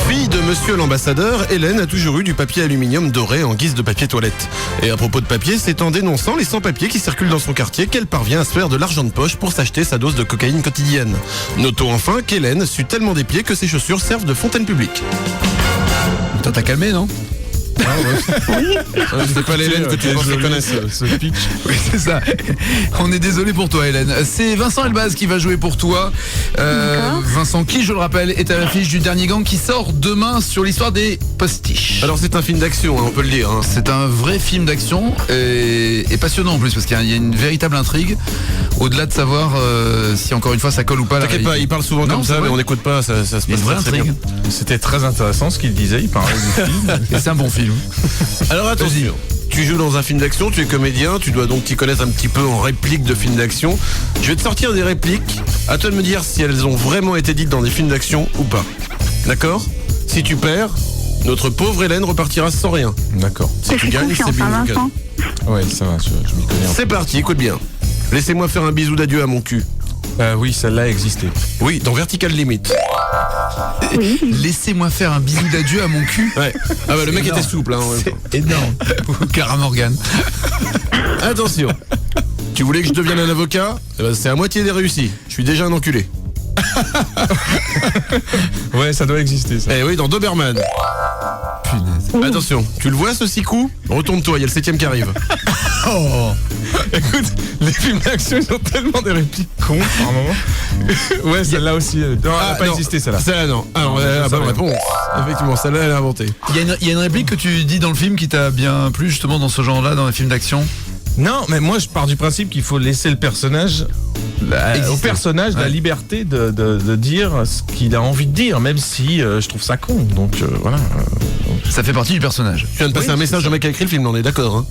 Fille de monsieur l'ambassadeur, Hélène a toujours eu du papier aluminium doré en guise de papier toilette. Et à propos de papier, c'est en dénonçant les sans-papiers qui circulent dans son quartier qu'elle parvient à se faire de l'argent de poche pour s'acheter sa dose de cocaïne quotidienne. Notons enfin qu'Hélène sue tellement des pieds que ses chaussures servent de fontaine publique. Toi, t'as calmé, non? C'est pas l'Hélène que tu penses qu'elle connaisse. Ce pitch. Oui, c'est ça. On est désolé pour toi, Hélène. C'est Vincent Elbaz qui va jouer pour toi. Vincent, qui, je le rappelle, est à l'affiche du Dernier Gang qui sort demain sur l'histoire des postiches. Alors c'est un film d'action, hein, on peut le dire. Hein. C'est un vrai film d'action et passionnant en plus parce qu'il y a une véritable intrigue. Au-delà de savoir si encore une fois ça colle ou pas. T'inquiète pas, il parle souvent comme ça, mais on n'écoute pas, ça se passe très bien. C'était très intéressant ce qu'il disait, il parlait du film. Et c'est un bon film. Alors attention, tu joues dans un film d'action, tu es comédien, tu dois donc t'y connaître un petit peu en répliques de films d'action. Je vais te sortir des répliques, à toi de me dire si elles ont vraiment été dites dans des films d'action ou pas. D'accord? Si tu perds, notre pauvre Hélène repartira sans rien. D'accord. Si tu gagnes, c'est bien. Ouais, ça va, je m'y connais. C'est parti, écoute bien. Laissez-moi faire un bisou d'adieu à mon cul. Oui, celle-là existait. Oui, dans Vertical Limit. Oui. Laissez-moi faire un bisou d'adieu à mon cul. Ouais. Ah bah le mec énorme. était souple, hein. C'est énorme. Ou Cara Morgan. Attention. Tu voulais que je devienne un avocat? Eh ben, c'est à moitié des réussis. Je suis déjà un enculé. Ouais, ça doit exister ça. Eh oui, dans Doberman. Punaise. Attention, tu le vois ce 6 coups? Retourne-toi, il y a le 7ème qui arrive. Oh. Écoute, les films d'action ils ont tellement des répliques cons par moment. Ouais, celle-là aussi. Non, elle n'a pas existé celle-là. Celle-là non. Alors, bonne réponse. Effectivement, celle-là elle a inventé. Il y a une réplique que tu dis dans le film qui t'a bien plu justement dans ce genre-là, dans les films d'action? Non, mais moi je pars du principe qu'il faut laisser le personnage au personnage la liberté de dire ce qu'il a envie de dire, même si je trouve ça con. Donc voilà. Ça fait partie du personnage. Tu viens de passer un message au mec qui a écrit le film, on est d'accord, hein.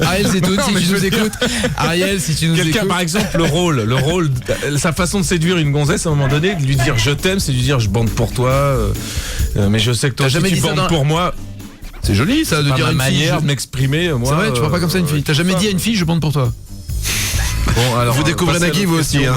Ariel Zetoun, si tu nous écoutes. Ariel, si tu nous écoutes. Quelqu'un, par exemple, le rôle, sa façon de séduire une gonzesse à un moment donné, de lui dire je t'aime, c'est de lui dire je bande pour toi, mais je sais que toi aussi tu bandes pour moi. C'est joli ça, de dire une manière fille. De m'exprimer, moi. C'est vrai, tu vois pas comme ça une fille. T'as jamais dit à une fille je bande pour toi? Bon, alors vous découvrez Nagui vous aussi, hein.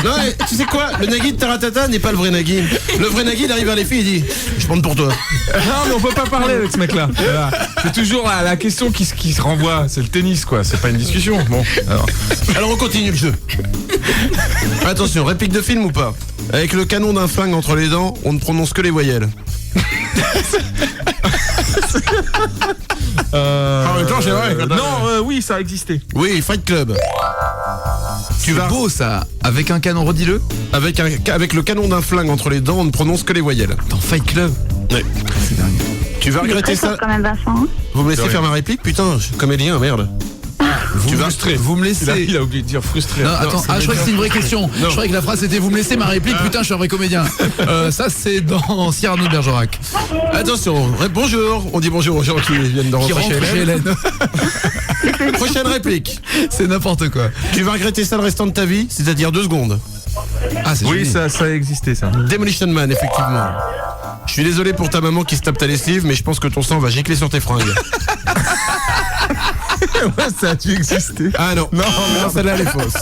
Non, tu sais quoi? Le Nagui de Taratata n'est pas le vrai Nagui. Le vrai Nagui, il arrive vers les filles, il dit je bande pour toi. Non, mais on peut pas parler avec ce mec-là. Voilà. C'est toujours la question qui se renvoie. C'est le tennis, quoi. C'est pas une discussion. Bon. Alors on continue le jeu. Attention, réplique de film ou pas? Avec le canon d'un flingue entre les dents, on ne prononce que les voyelles. En même temps, c'est vrai. Non, oui, ça a existé. Oui, Fight Club. Tu vas beau ça. Avec un canon, redis-le. Avec le canon d'un flingue entre les dents, on ne prononce que les voyelles. Dans Fight Club. Ouais. C'est dingue. Tu vas regretter ça. Quand même, Vincent. Vous me laissez faire ma réplique? Putain, je suis comédien, merde. Vous me laissez. Il a oublié de dire frustré. Non, attends, je croyais que c'était une vraie question. Je croyais que la phrase c'était vous me laissez ma réplique, putain, je suis un vrai comédien. Ça, c'est dans Cyrano de Bergerac. Attention, bonjour. On dit bonjour aux gens qui viennent de rentrer chez Hélène. Prochaine réplique. C'est n'importe quoi. Tu vas regretter ça le restant de ta vie, c'est-à-dire 2 secondes. Ah, c'est oui, ça a existé, ça. Demolition Man, effectivement. Je suis désolé pour ta maman qui se tape ta lessive, mais je pense que ton sang va gicler sur tes fringues. Ouais, ça a dû exister. Ah non, non, celle-là elle est fausse.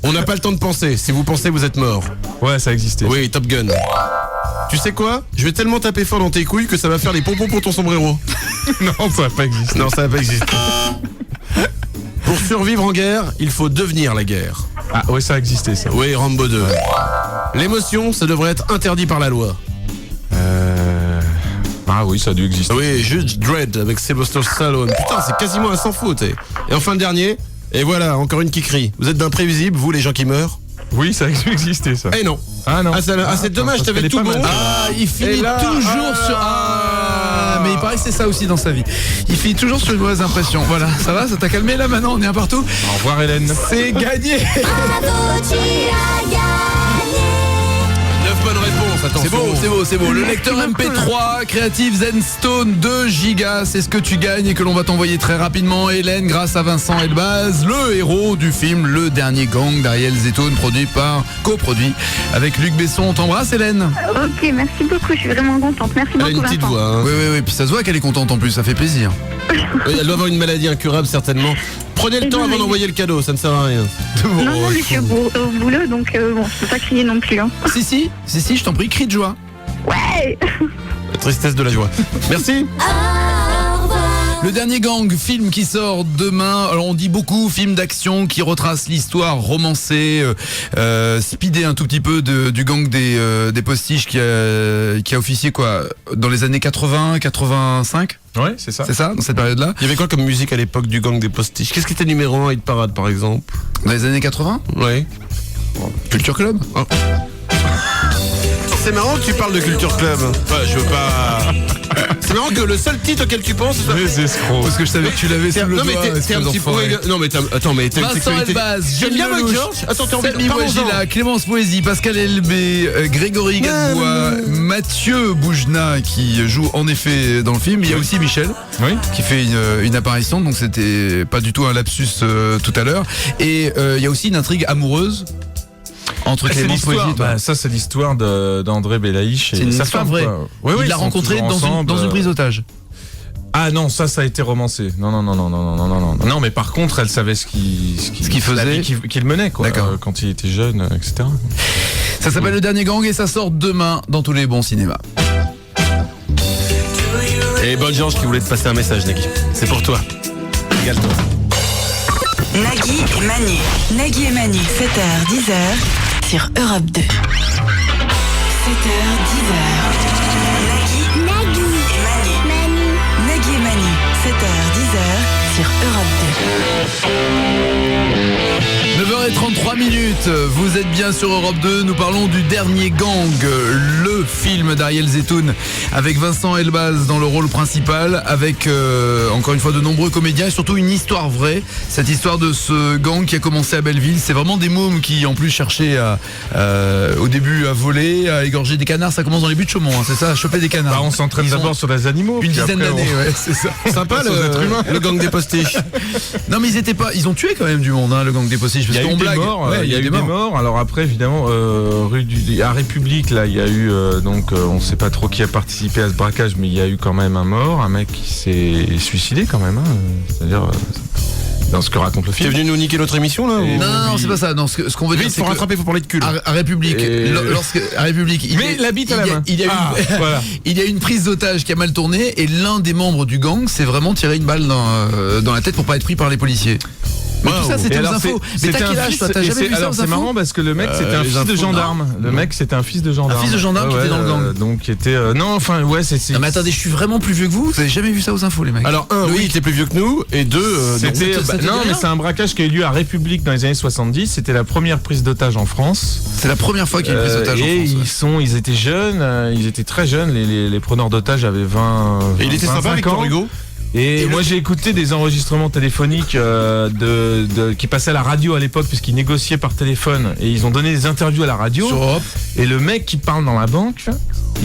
On n'a pas le temps de penser. Si vous pensez, vous êtes mort. Ouais, ça a existé. Oui, Top Gun. Tu sais quoi? Je vais tellement taper fort dans tes couilles que ça va faire les pompons pour ton sombrero. Non, ça n'a pas existé. Non, ça n'a pas existé. Pour survivre en guerre, il faut devenir la guerre. Ah oui, ça a existé, ça. Oui, Rambo 2. L'émotion, ça devrait être interdit par la loi. Ah oui, ça a dû exister. Oui, Judge Dredd avec Sylvester Stallone. Putain, c'est quasiment un sans faute. Et enfin le dernier, et voilà, encore une qui crie. Vous êtes d'imprévisibles, vous les gens qui meurent? Oui, ça a dû exister ça. Eh non. Ah non. C'est dommage, t'avais tout bon. Il finit toujours sur... mais il paraît que c'est ça aussi dans sa vie. Il finit toujours sur une mauvaise impression. Voilà, ça va, ça t'a calmé là maintenant, on est un partout. Au revoir Hélène. C'est gagné. Bravo, tu as gagné. 9 bonnes réponses, attention. C'est beau. Le lecteur MP3 Creative Zenstone 2 Go, c'est ce que tu gagnes et que l'on va t'envoyer très rapidement, Hélène, grâce à Vincent Elbaz, le héros du film Le Dernier Gang d'Ariel Zetoun, coproduit avec Luc Besson. On t'embrasse, Hélène. Ok, merci beaucoup, je suis vraiment contente. Merci Elle a beaucoup, une petite Vincent. voix. Hein. Oui, puis ça se voit qu'elle est contente en plus, ça fait plaisir. Elle doit avoir une maladie incurable certainement. Prenez le temps avant d'envoyer le cadeau, ça ne sert à rien. Non, je suis au boulot, donc bon, je peux pas crier non plus. Hein. Si, je t'en prie, crie de joie. Ouais. La tristesse de la joie. Merci. Le Dernier Gang, film qui sort demain. Alors on dit beaucoup film d'action qui retrace l'histoire romancée, speedée un tout petit peu du gang des postiches qui a officié quoi dans les années 80, 85. Ouais, c'est ça. C'est ça, dans cette période-là. Il y avait quoi comme musique à l'époque du gang des postiches? Qu'est-ce qui était numéro 1 hit parade par exemple? Dans les années 80? Ouais. Culture Club. Oh. C'est marrant que tu parles de Culture Club. Enfin, je veux pas... C'est marrant que le seul titre auquel tu penses... Les escrocs. Parce que je savais que tu l'avais sur le doigt. Non mais t'es un petit peu... Non mais attends, mais t'as une Vincent sexualité... Elbaz, J'aime bien Mike George. Attends, Samy Wajila, Clémence Poésie, Pascal Elbé, Grégory Gadebois, Mathieu Boujna qui joue en effet dans le film. Il y a aussi Michel qui fait une apparition, donc c'était pas du tout un lapsus tout à l'heure. Et il y a aussi une intrigue amoureuse entre Clémence Poésie et toi. Ça c'est l'histoire d'André Belaïch et sa femme. Vraie. Oui, il l'a rencontré dans une prise d'otage. Ah non, ça a été romancé. Non. Non, mais par contre, elle savait ce qu'il faisait, qu'il menait quoi, quand il était jeune, etc. Ça s'appelle Le Dernier Gang et ça sort demain dans tous les bons cinémas. Et bonne Georges qui voulait te passer un message, Nagui. C'est pour toi. Régale-toi. Nagui et Manu. Nagui et Manu, 7h, 10h sur Europe 2. 7h, 10h. Nagui et Manu. Nagui et Manu, 7h, 10h sur Europe 2. 9h33 minutes, vous êtes bien sur Europe 2, nous parlons du Dernier Gang, le film d'Ariel Zetoun avec Vincent Elbaz dans le rôle principal, avec encore une fois de nombreux comédiens et surtout une histoire vraie, cette histoire de ce gang qui a commencé à Belleville. C'est vraiment des mômes qui en plus cherchaient au début à voler, à égorger des canards. Ça commence dans les buts de Chaumont, hein, c'est ça, à choper des canards. On s'entraîne d'abord sur les animaux. Une dizaine d'années, ouais, c'est ça. Sympa le gang des postiches. Non mais ils ont tué quand même du monde, hein, le gang des postiches. Il y a eu des morts, il y a eu des morts. Alors après évidemment à République là il y a eu on sait pas trop qui a participé à ce braquage, mais il y a eu quand même un mort, un mec qui s'est suicidé quand même, hein, c'est-à-dire dans ce que raconte le film. T'es venu nous niquer notre émission là Non, c'est pas ça. Non, ce qu'on veut dire, c'est pour rattraper, faut parler de cul. À République, à République, la bite à la main. Il y a une prise d'otage qui a mal tourné et l'un des membres du gang s'est vraiment tiré une balle dans la tête pour pas être pris par les policiers. Mais tout ça c'était aux infos. Mais t'as quel âge toi? T'as jamais vu ça aux infos? C'est marrant parce que le mec c'était un fils de gendarme. Le mec c'était un fils de gendarme. Un fils de gendarme qui était dans le gang. Donc qui était non enfin ouais c'est. Non mais attendez, je suis vraiment plus vieux que vous. Vous avez jamais vu ça aux infos les mecs? Alors oui, il était plus vieux que nous et deux. C'était non mais c'est un braquage qui a eu lieu à République dans les années 70. C'était la première prise d'otage en France. C'est la première fois qu'il y a une prise d'otage en France. Ils étaient jeunes, ils étaient très jeunes. Les preneurs d'otages avaient 20. Et il était sympa Victor Hugo. Et moi j'ai écouté des enregistrements téléphoniques qui passaient à la radio à l'époque puisqu'ils négociaient par téléphone et ils ont donné des interviews à la radio. Et le mec qui parle dans la banque,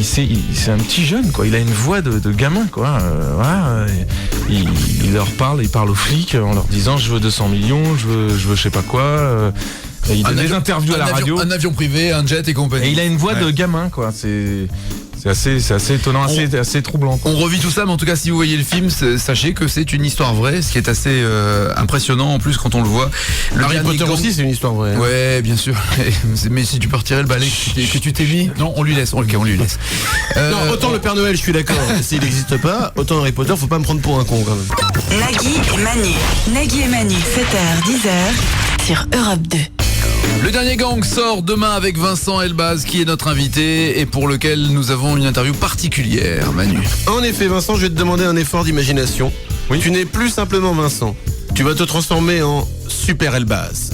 c'est un petit jeune quoi, il a une voix de gamin quoi. Il leur parle, il parle aux flics en leur disant je veux 200 millions, je veux je sais pas quoi. Il donne des interviews à la radio. Un avion privé, un jet et compagnie. Et il a une voix de gamin quoi. C'est assez étonnant, assez troublant quoi. On revit tout ça, mais en tout cas si vous voyez le film, sachez que c'est une histoire vraie, ce qui est assez impressionnant en plus quand on le voit. Harry Potter aussi c'est une histoire vraie. Ouais bien sûr. Mais si tu peux retirer le balai que tu t'es mis, non on lui laisse. Ok on lui laisse. Non autant le Père Noël je suis d'accord, s'il n'existe pas, autant Harry Potter faut pas me prendre pour un con quand même. Nagui et Manu, 7h, 10h sur Europe 2. Le dernier gang sort demain avec Vincent Elbaz qui est notre invité et pour lequel nous avons une interview particulière, Manu. En effet, Vincent, je vais te demander un effort d'imagination. Oui. Tu n'es plus simplement Vincent. Tu vas te transformer en Super Elbaz.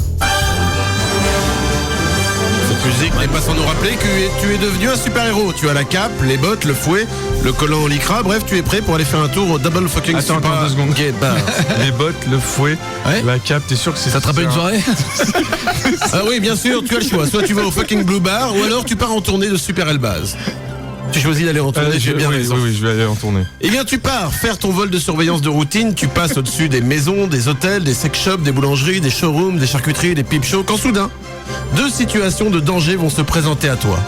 Cette musique n'est pas sans nous rappeler que tu es devenu un super-héros. Tu as la cape, les bottes, le fouet, le collant en lycra. Bref, tu es prêt pour aller faire un tour au Double Fucking Attends, Super 2 secondes. Gay Bar. Les bottes, le fouet, la cape, t'es sûr que c'est Ça te rappelle une soirée? Ah oui, bien sûr, tu as le choix. Soit tu vas au fucking Blue Bar ou alors tu pars en tournée de Super Elbaz. Tu choisis d'aller en tournée, j'ai bien raison. Oui, je vais aller en tournée. Eh bien, tu pars faire ton vol de surveillance de routine. Tu passes au-dessus des maisons, des hôtels, des sex shops, des boulangeries, des showrooms, des charcuteries, des peep shows. Quand soudain, 2 situations de danger vont se présenter à toi.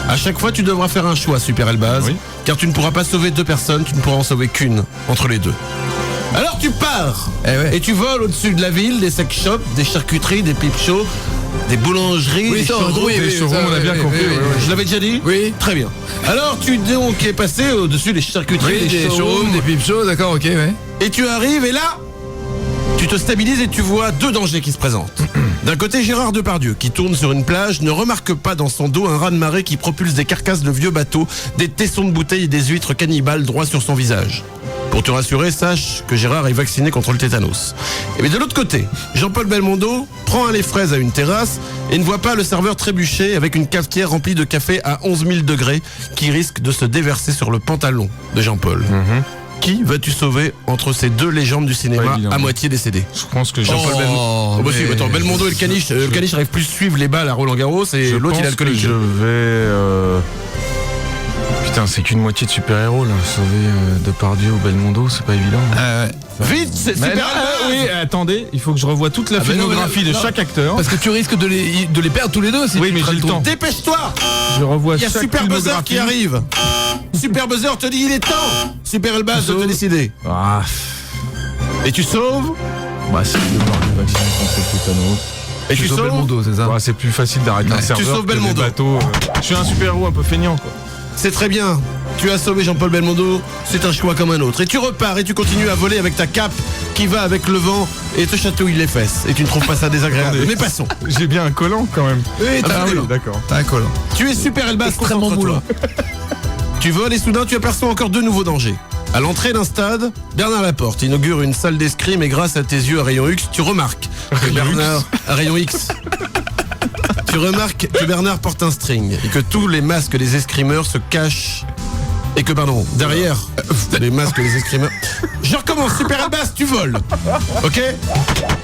À chaque fois, tu devras faire un choix, Super Elbaz, car tu ne pourras pas sauver 2 personnes, tu ne pourras en sauver qu'une entre les 2. Alors tu pars et tu voles au-dessus de la ville, des sex shops, des charcuteries, des peep shows, des boulangeries, des showrooms. Des showrooms, on a bien compris. Je l'avais déjà dit? Oui. Très bien. Alors tu donc es passé au-dessus des charcuteries, des showrooms, des peep shows, d'accord, ok, ouais. Et tu arrives et là, tu te stabilises et tu vois 2 dangers qui se présentent. D'un côté, Gérard Depardieu, qui tourne sur une plage, ne remarque pas dans son dos un raz-de-marée qui propulse des carcasses de vieux bateaux, des tessons de bouteilles et des huîtres cannibales droit sur son visage. Pour te rassurer, sache que Gérard est vacciné contre le tétanos. Et bien de l'autre côté, Jean-Paul Belmondo prend un lait fraise à une terrasse et ne voit pas le serveur trébucher avec une cafetière remplie de café à 11 000 degrés qui risque de se déverser sur le pantalon de Jean-Paul. Qui vas-tu sauver entre ces 2 légendes du cinéma à moitié décédées? Je pense que Jean-Paul Belmondo. Oh, bah si, attends, Belmondo et le caniche. Le caniche n'arrive plus à suivre les balles à Roland Garros et l'autre il est alcoolique. Je vais. Putain, c'est qu'une moitié de super-héros là. Sauver Depardieu ou Belmondo, c'est pas évident. Vite, c'est Super Elbaz. Oui, attendez, il faut que je revoie toute la filmographie de chaque acteur. Parce que tu risques de les perdre tous les 2 si oui, mais j'ai le temps. Dépêche-toi. Je revois il y a chaque Super Buzzer qui arrive. Super Buzzer te dit il est temps. Super Elbaz de te décider. Ah. Et tu sauves? Bah si, Depardieu vacciné contre le tétanos. Et tu sauves Belmondo, c'est ça? Bah, c'est plus facile d'arrêter un serveur. Tu sauves Belmondo. Je suis un super-héros un peu feignant quoi. C'est très bien. Tu as sauvé Jean-Paul Belmondo, c'est un choix comme un autre. Et tu repars et tu continues à voler avec ta cape qui va avec le vent et te chatouille les fesses. Et tu ne trouves pas ça désagréable. Mais passons. J'ai bien un collant quand même. Oui, t'as un collant. D'accord. T'as un collant. Tu es Super Elbaz, extrêmement moulant. Tu voles et soudain tu aperçois encore 2 nouveaux dangers. À l'entrée d'un stade, Bernard Laporte inaugure une salle d'escrime et grâce à tes yeux à rayon X, tu remarques que Bernard à rayon X. Tu remarques que Bernard porte un string et que tous les masques des escrimeurs se cachent. Et que, pardon, derrière les masques des escrimeurs. Je recommence, Super Elbaz, tu voles. Ok?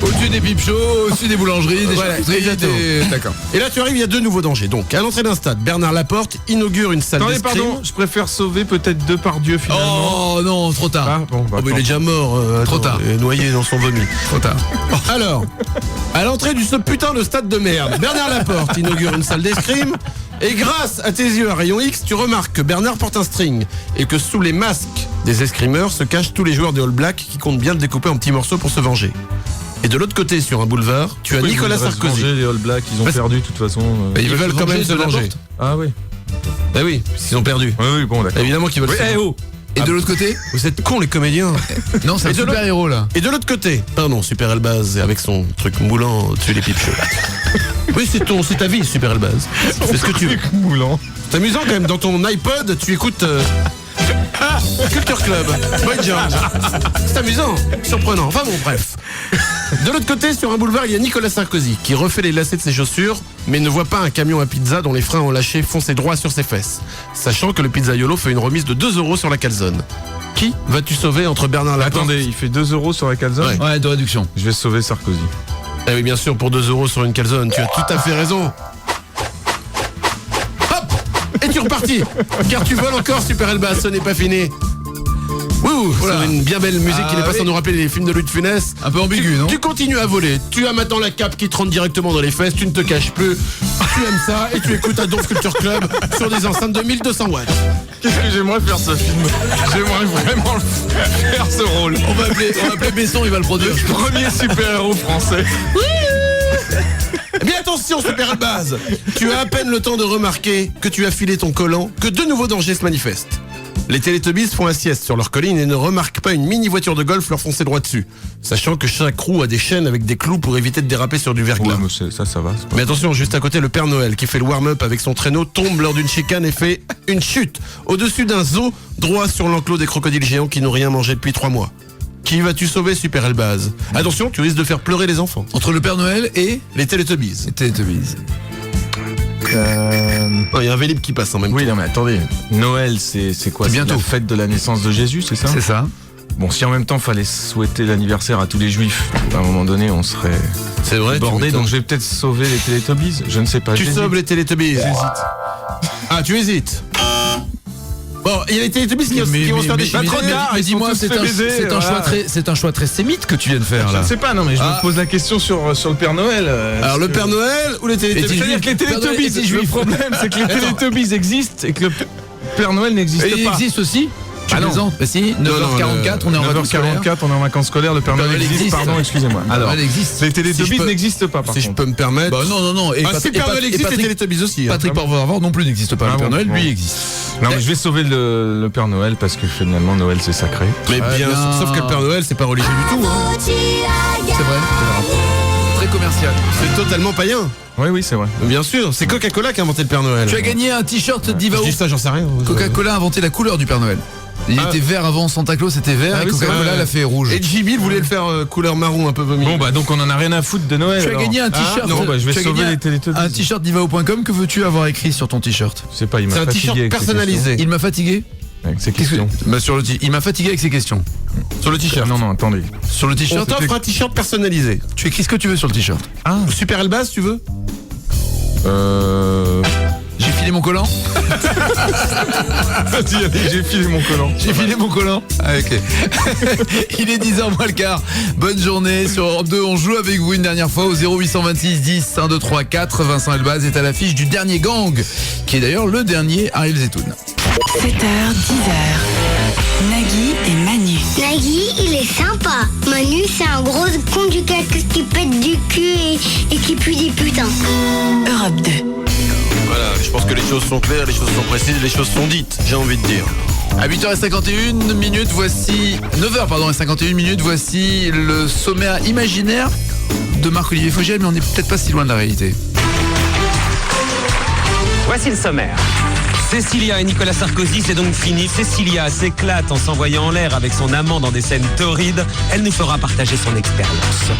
Au-dessus des peep shows, au-dessus des boulangeries, des charcuteries, D'accord. Et là, tu arrives, il y a 2 nouveaux dangers. Donc, à l'entrée d'un stade, Bernard Laporte inaugure une salle d'escrime. Pardon, je préfère sauver peut-être Depardieu finalement. Oh non, trop tard. Ah, bon, bah, il est déjà mort. Trop tard. Noyé dans son vomi. Trop tard. Alors, à l'entrée de ce putain de stade de merde, Bernard Laporte inaugure une salle d'escrime. Et grâce à tes yeux à rayon X, tu remarques que Bernard porte un string et que sous les masques des escrimeurs se cachent tous les joueurs des All Blacks qui comptent bien le découper en petits morceaux pour se venger. Et de l'autre côté, sur un boulevard, tu as Nicolas Sarkozy. Les All Blacks, ils ont perdu de toute façon. Ils veulent quand même se venger. Ah oui. Ah oui, s'ils ont perdu. Oui, bon, d'accord. Évidemment qu'ils veulent se venger. Et de l'autre côté? Vous êtes cons les comédiens. Non, c'est un super héros là. Et de l'autre côté, pardon, Super Elbaz avec son truc moulant au-dessus des peep shows. Oui, c'est ta vie, Super Elbaz. Tu fais ce que tu veux. Moulant. C'est amusant quand même, dans ton iPod, tu écoutes Culture Club, Boy George. C'est amusant, surprenant. Enfin bon, bref. De l'autre côté, sur un boulevard, il y a Nicolas Sarkozy qui refait les lacets de ses chaussures, mais ne voit pas un camion à pizza dont les freins enlâchés fonçaient droit sur ses fesses, sachant que le pizzaiolo fait une remise de 2 € sur la calzone. Qui vas-tu sauver entre Bernard Laporte? Attendez, il fait 2 € sur la calzone? Ouais, de réduction. Je vais sauver Sarkozy. Eh oui, bien sûr, pour 2 € sur une calzone, tu as tout à fait raison. Hop! Et tu repartis, car tu voles encore, Super Elbaz, ce n'est pas fini. Ouh, voilà. Une bien belle musique qui n'est pas sans nous rappeler les films de Louis de Funès. Un peu ambigu, non? Tu continues à voler. Tu as maintenant la cape qui te rentre directement dans les fesses. Tu ne te caches plus. Tu aimes ça et tu écoutes à Donf Culture Club sur des enceintes de 1200 watts. Qu'est-ce que j'aimerais faire ce film? J'aimerais vraiment faire ce rôle. On va appeler Besson, il va le produire. Premier super-héros français. Mais attention, Super Elbaz, tu as à peine le temps de remarquer que tu as filé ton collant, que 2 nouveaux dangers se manifestent. Les Télétubbies font la sieste sur leur colline et ne remarquent pas une mini voiture de golf leur foncer droit dessus, sachant que chaque roue a des chaînes avec des clous pour éviter de déraper sur du verglas. Ouais, mais ça va. Mais attention, juste à côté, le Père Noël qui fait le warm-up avec son traîneau tombe lors d'une chicane et fait une chute au-dessus d'un zoo droit sur l'enclos des crocodiles géants qui n'ont rien mangé depuis 3 mois. Qui vas-tu sauver, Super Elbaz? Attention, tu risques de faire pleurer les enfants. Entre le Père Noël et les Télétubbies. Les Télétubbies. Il y a un Vélib qui passe en même temps. Oui, non mais attendez. Noël, c'est quoi? C'est bientôt. La fête de la naissance de Jésus, c'est ça? C'est ça. Bon, si en même temps fallait souhaiter l'anniversaire à tous les juifs, à un moment donné, on serait bordé. Donc je vais peut-être sauver les Télétubbies. Je ne sais pas. Tu sauves les Télétubbies. J'hésite. Ah, tu hésites. Bon, il y a les Télétubbies qui vont se faire des trop tard. Mais dis-moi, c'est un choix très sémite que tu viens de faire là. Je ne sais pas, non, mais je me pose la question sur le Père Noël. Alors le Père Noël ou les Télétubbies? C'est-à-dire que les Télétubbies, le problème, c'est que les Télétubbies existent et que le Père Noël n'existe pas. Il existe aussi. Tu plaisantes? Bah si, 9h44, on est en vacances scolaires. 9h44, on est en vacances scolaires, le Père Noël existe, pardon, excusez-moi. Alors, les Télétubbies n'existent pas, par contre. Si je peux me permettre. Bah non. Et si Père Noël existe, les Télétubbies aussi. Patrick Poivre non plus n'existe pas. Le Père Noël, lui, existe. Non, mais je vais sauver le Père Noël parce que finalement, Noël, c'est sacré. Mais bien, sauf que le Père Noël, c'est pas religieux du tout. C'est vrai. Très commercial. C'est totalement païen. Oui, c'est vrai. Bien sûr, c'est Coca-Cola qui a inventé le Père Noël. Tu as gagné un t-shirt d'Ivao. Je dis ça, j'en sais rien. Coca-Cola a inventé la couleur du Père Noël. Il était vert avant, Santa Claus était vert et Coca-Cola l'a fait rouge. Et Jimmy voulait le faire couleur marron un peu vomi. Bon bah donc on en a rien à foutre de Noël. Tu as gagné un t-shirt. Non, bah je vais sauver les Télétubbies. Un t-shirt d'Ivao.com, que veux-tu avoir écrit sur ton t-shirt? C'est pas, il m'a fatigué. C'est un t-shirt personnalisé. Il m'a fatigué avec ses questions. Bah il m'a fatigué avec ses questions. Sur le t-shirt. Non, attendez. Sur le t-shirt. On t'offre un t-shirt personnalisé. Tu écris ce que tu veux sur le t-shirt. Ah, Super Elbaz, tu veux? J'ai filé mon collant. J'ai filé mon collant. J'ai filé mon collant. Ah, ok. Il est 10h moins le quart. Bonne journée sur Europe 2. On joue avec vous une dernière fois au 0826 10 1 2 3 4. Vincent Elbaz est à l'affiche du dernier gang, qui est d'ailleurs le dernier Ariel Zetoun. 7h, 10h. Nagui et Manu. Nagui, il est sympa. Manu, c'est un gros con du caca qui pète du cul et qui pue des putains. Europe 2. Voilà, je pense que les choses sont claires, les choses sont précises, les choses sont dites, j'ai envie de dire. À 8h51 minutes, voici 9h51 minutes, voici le sommaire imaginaire de Marc-Olivier Fogiel, mais on n'est peut-être pas si loin de la réalité. Voici le sommaire. Cécilia et Nicolas Sarkozy, c'est donc fini. Cécilia s'éclate en s'envoyant en l'air avec son amant dans des scènes torrides. Elle nous fera partager son expérience.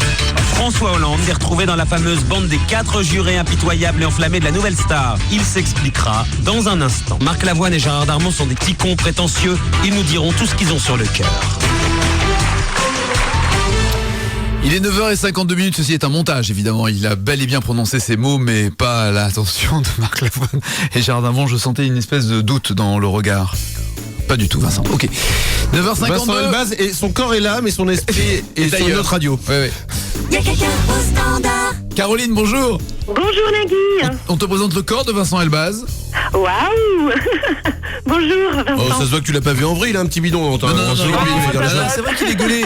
François Hollande est retrouvé dans la fameuse bande des 4 jurés impitoyables et enflammés de la nouvelle star. Il s'expliquera dans un instant. Marc Lavoine et Gérard Darmon sont des petits cons prétentieux. Ils nous diront tout ce qu'ils ont sur le cœur. Il est 9h52 minutes, ceci est un montage évidemment, il a bel et bien prononcé ces mots mais pas à l'attention de Marc Lavoine et Gérard Darmon. Je sentais une espèce de doute dans le regard. Pas du tout Vincent, ok. 9h52. Vincent Elbaz, et son corps est là mais son esprit est sur notre radio. Ouais. Il y a quelqu'un au standard. Caroline, bonjour. Bonjour Nagui. On te présente le corps de Vincent Elbaz. Waouh. Bonjour Vincent. Oh, ça se voit que tu l'as pas vu en vrai, il a un petit bidon. Non, c'est vrai qu'il est gaulé,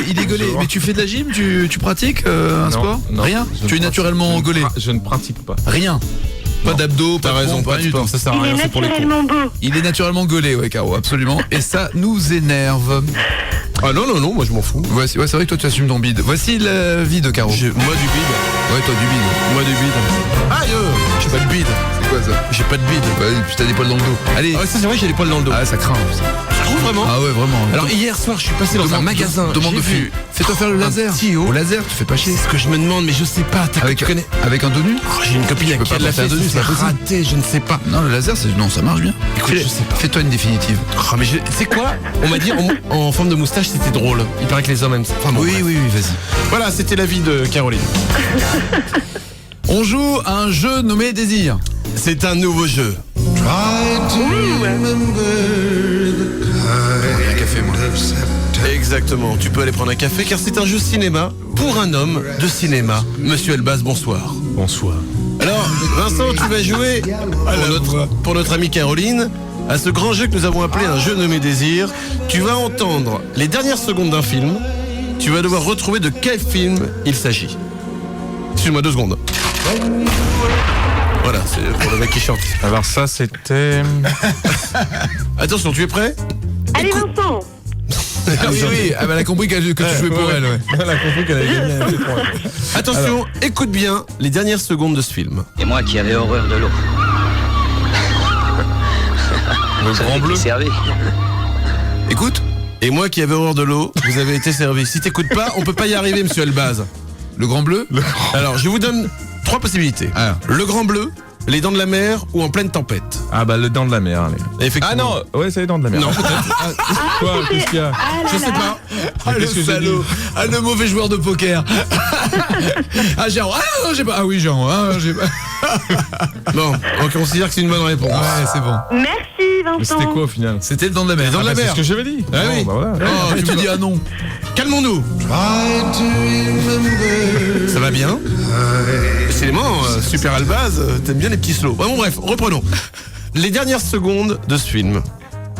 Mais tu fais de la gym, tu pratiques un sport? Rien. Tu es naturellement gaulé. Je ne pratique pas. Rien. Pas d'abdos, t'as raison, pas de sport, ça sert à rien, c'est pour les cons. Il est naturellement beau. Il est naturellement gaulé, ouais, Caro, absolument. Et ça nous énerve. Ah non, moi je m'en fous. Voici, ouais, c'est vrai que toi tu assumes ton bide. Voici la vie de Caro. Moi du bide. Ouais, toi du bide. Moi du bide. Aïe, j'ai pas de bide. C'est quoi ça? J'ai pas de bide. Ouais, puis t'as des poils dans le dos. Allez. Ah, ça c'est vrai, j'ai des poils dans le dos. Ah, ça craint. Ça. Tu trouves vraiment? Ah ouais, vraiment. Alors hier soir, je suis passé dans un magasin. Demande de fût. Fais-toi faire le laser. Au laser, tu fais pas chier. C'est ce que je me demande, mais je sais pas. Tu connais? Avec un dos nu? J'ai une copine qui a de la fait, c'est raté, je ne sais pas. Non, le laser, non, ça marche bien. Écoute, je sais pas. Fais-toi une définitive. Oh, mais c'est quoi? On m'a dit en forme de moustache, c'était drôle. Il paraît que les hommes aiment ça. Enfin, bon, oui, vas-y. Voilà, c'était la vie de Caroline. On joue à un jeu nommé Désir. C'est un nouveau jeu. Un café, moi. Exactement, tu peux aller prendre un café car c'est un jeu cinéma pour un homme de cinéma. Monsieur Elbaz, bonsoir. Bonsoir. Alors, Vincent, tu vas jouer pour notre amie Caroline à ce grand jeu que nous avons appelé un jeu nommé Désir. Tu vas entendre les dernières secondes d'un film. Tu vas devoir retrouver de quel film il s'agit. Excuse-moi 2 secondes. Voilà, c'est pour le mec qui chante. Alors ça, c'était... Attention, tu es prêt? Allez, Vincent. Ah oui, elle a compris que tu jouais pour elle. Ouais. Elle a compris qu'elle avait gagné un P3. Attention, écoute bien les dernières secondes de ce film. Et moi qui avais horreur de l'eau. Le grand bleu. Servi. Écoute. Et moi qui avais horreur de l'eau, vous avez été servi. Si t'écoutes pas, on peut pas y arriver, monsieur Elbaz. Le grand bleu. Alors, je vous donne 3 possibilités. Ah. Le grand bleu, les dents de la mer ou en pleine tempête. Ah bah le dent de la mer. Allez. Effectivement. Ah non, ouais, c'est les dents de la mer. Non, peut-être. Quoi, qu'est-ce qu'il y a? Je sais pas. Ah, le Qu'est-ce que j'ai salaud. Ah, le mauvais joueur de poker. Ah, Jean. Ah, non, j'ai pas. Ah oui, Jean. Ah, j'ai pas. Bon, on considère que c'est une bonne réponse. Ouais, c'est bon. Merci, Vincent. Mais c'était quoi au final? C'était le dent de la mer. Les dents de la C'est mer. ce que j'avais dit. Ah oui. Bah voilà. Oh, tu me dis ah non. Calmons-nous. Ça va bien. Décidément, Super Albaz, t'aimes bien les petits slows. Bon, bref, reprenons. Les dernières secondes de ce film.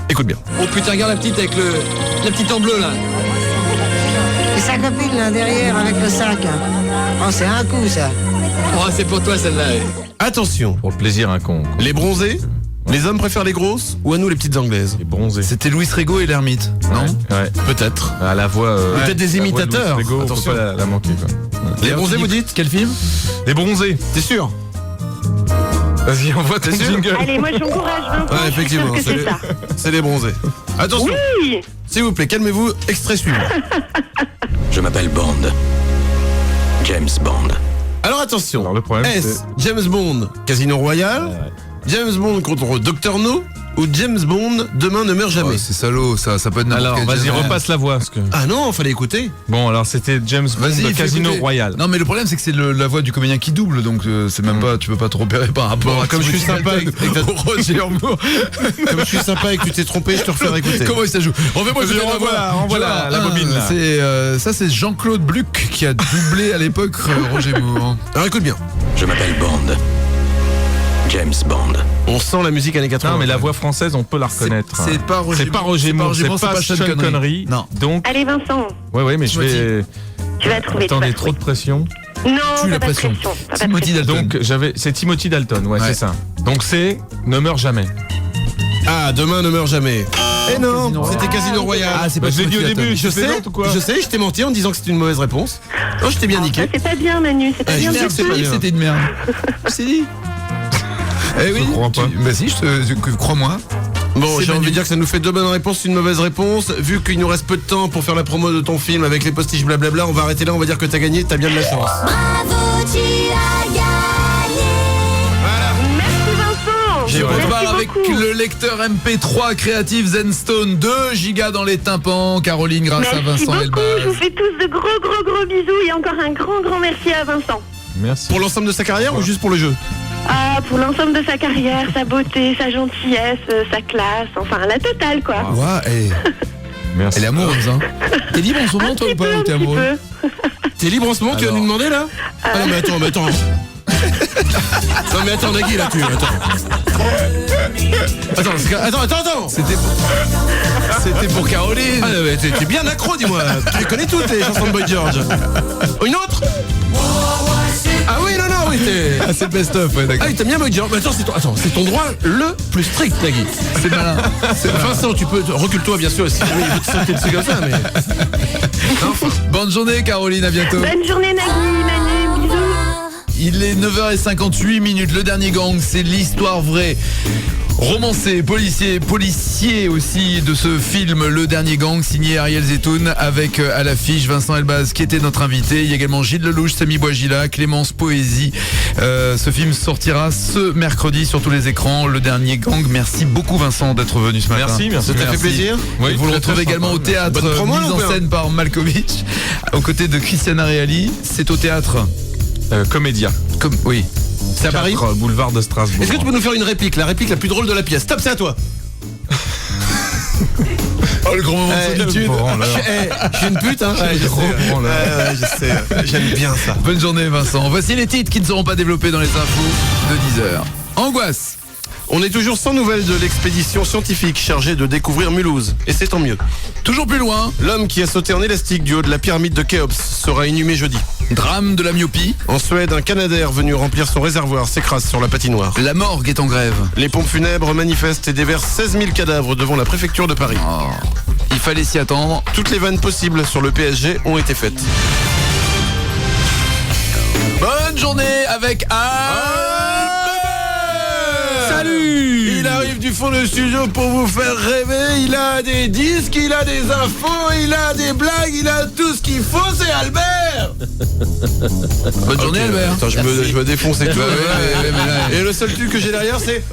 Écoute bien. Oh putain, regarde la petite avec la petite en bleu là. Et sa copine là derrière avec le sac. Oh, c'est un coup ça. Oh, c'est pour toi celle-là. Attention. Pour le plaisir, un con. Les bronzés, les hommes préfèrent les grosses ou à nous les petites anglaises? Les bronzés. C'était Louis Rego et l'ermite, non? Ouais. Peut-être. À la voix. Peut-être des la voix de imitateurs. Louis Rego, Attention. faut pas la manquer quoi. Les bronzés, vous dites? Quel film? Les bronzés. T'es sûr? Vas-y, envoie ton jingle. Allez, moi j'encourage Vincent. Ouais, effectivement, je suis sûre que c'est ça. c'est les bronzés. Attention. Oui. S'il vous plaît, calmez-vous. Extrait suivant. Je m'appelle Bond. James Bond. Alors attention. Alors, le problème, Est-ce James Bond, Casino Royale, James Bond contre Dr No ou James Bond, Demain ne meurt jamais? Oh, c'est salaud, ça peut être n'importe Alors, quel vas-y, James. repasse la voix. Parce que... Ah non, fallait écouter. Bon, alors c'était James Bond Vas-y, de fais Casino écouter. Royale. Non, mais le problème, c'est que c'est la voix du comédien qui double, donc c'est même pas, tu peux pas te repérer par rapport Bon, à comme je suis sympa avec Roger Moore. Comme je suis sympa et que tu t'es trompé, je te refais écouter. Comment ça joue? Refais-moi Vas-y, renvoie la bobine, là. Ça, c'est Jean-Claude Bluc qui a doublé à l'époque Roger Moore. Alors écoute bien. Je m'appelle Bond. James Bond. On sent la musique années 80. Non, mais la voix française, on peut la reconnaître. C'est pas Roger C'est pas Moore, Roger Moore, c'est c'est pas pas Sean Sean Connery. Connery. Non. Donc, Allez, Vincent. ouais, mais je vais. Tu vas trouver. Attendez, tu vas trop de pression. trouver. Non, Tu pas la de pression. pression. pas de Timothy pression. Dalton. Donc, c'est Timothy Dalton, ouais, Ouais. c'est ça. Donc, c'est Ne meurt jamais. Ah, Demain ne meurt jamais. Eh non, c'était Casino Royale. Ah, c'est pas Bah, je l'ai dit au Timothy début, Dalton. Je sais, je sais, je t'ai menti en disant que c'était une mauvaise réponse. Non, je t'ai bien Ça, niqué. c'est pas bien, Manu. C'est pas Ah, bien je sais du que c'est tout. pas bien. C'était une merde. C'est dit. Eh oui, crois pas. Bah si, crois-moi. Bon, C'est j'ai envie Manu. de dire que ça nous fait 2 bonnes réponses, une mauvaise réponse. Vu qu'il nous reste peu de temps pour faire la promo de ton film avec les postiches blablabla, on va arrêter là, on va dire que t'as gagné, t'as bien de la chance. Bravo, tu as gagné. Merci, Vincent. Je Merci repars avec beaucoup. le lecteur MP3 Creative Zenstone, 2 gigas dans les tympans. Caroline, grâce à Merci Vincent beaucoup. Je vous Elbaz. fais tous de gros bisous et encore un grand merci à Vincent. Merci. Pour l'ensemble de sa carrière ou juste pour le jeu? Ah, pour l'ensemble de sa carrière, sa beauté, sa gentillesse, sa classe, enfin la totale quoi. Ouais, Merci. elle est amoureuse, hein. T'es libre en ce moment, toi, ou pas? Ou t'es amoureux? T'es libre en ce moment, tu vas nous demander là? Ah non mais attends. Non mais attends, Nagui là, Attends. C'était pour Caroline. Ah mais t'es bien accro, dis-moi. Tu les connais toutes les chansons de Boy George. Une autre? Ah oui, oui, t'es... Ah, c'est le best-of, ouais, d'accord. Ah, t'aimes bien Boy George. Mais attends, c'est ton droit le plus strict, Nagui. C'est malin. Vincent, tu peux... Recule-toi, bien sûr, si jamais il veut te sauter dessus comme ça, mais... Bonne journée, Caroline, à bientôt. Bonne journée, Nagui, Manu, bisous. Il est 9h58, le dernier gang, c'est l'histoire vraie. Romancé, policier aussi de ce film Le Dernier Gang, signé Ariel Zetoun, avec à l'affiche Vincent Elbaz qui était notre invité. Il y a également Gilles Lelouch, Samy Bouagila, Clémence Poésie. Ce film sortira ce mercredi sur tous les écrans. Le Dernier Gang. Merci beaucoup Vincent d'être venu ce matin. Merci. Ça t'a fait plaisir. Oui, vous le très, retrouvez très également sympa. au théâtre, Bonne promo, mise en ou pas scène par Malkovich, aux côtés de Christiana Reali. C'est au théâtre. Comédia. Oui. C'est à Paris. Boulevard de Strasbourg. Est-ce que tu peux nous faire une réplique? La réplique la plus drôle de la pièce. Stop, c'est à toi. Oh, le grand moment de solitude. Je suis une pute, hein. Je sais. J'aime bien ça. Bonne journée Vincent. Voici les titres qui ne seront pas développés dans les infos de 10h. Angoisse. On est toujours sans nouvelles de l'expédition scientifique chargée de découvrir Mulhouse. Et c'est tant mieux. Toujours plus loin. L'homme qui a sauté en élastique du haut de la pyramide de Khéops sera inhumé jeudi. Drame de la myopie. En Suède, un Canadair venu remplir son réservoir s'écrase sur la patinoire. La morgue est en grève. Les pompes funèbres manifestent et déversent 16 000 cadavres devant la préfecture de Paris. Oh, il fallait s'y attendre. Toutes les vannes possibles sur le PSG ont été faites. Bonne journée avec Salut! Il arrive du fond du studio pour vous faire rêver. Il a des disques, il a des infos, il a des blagues, il a tout ce qu'il faut, c'est Albert! Bonne journée Albert. Attends, je me défonce et tout. Mais là, et le seul truc que j'ai derrière, c'est...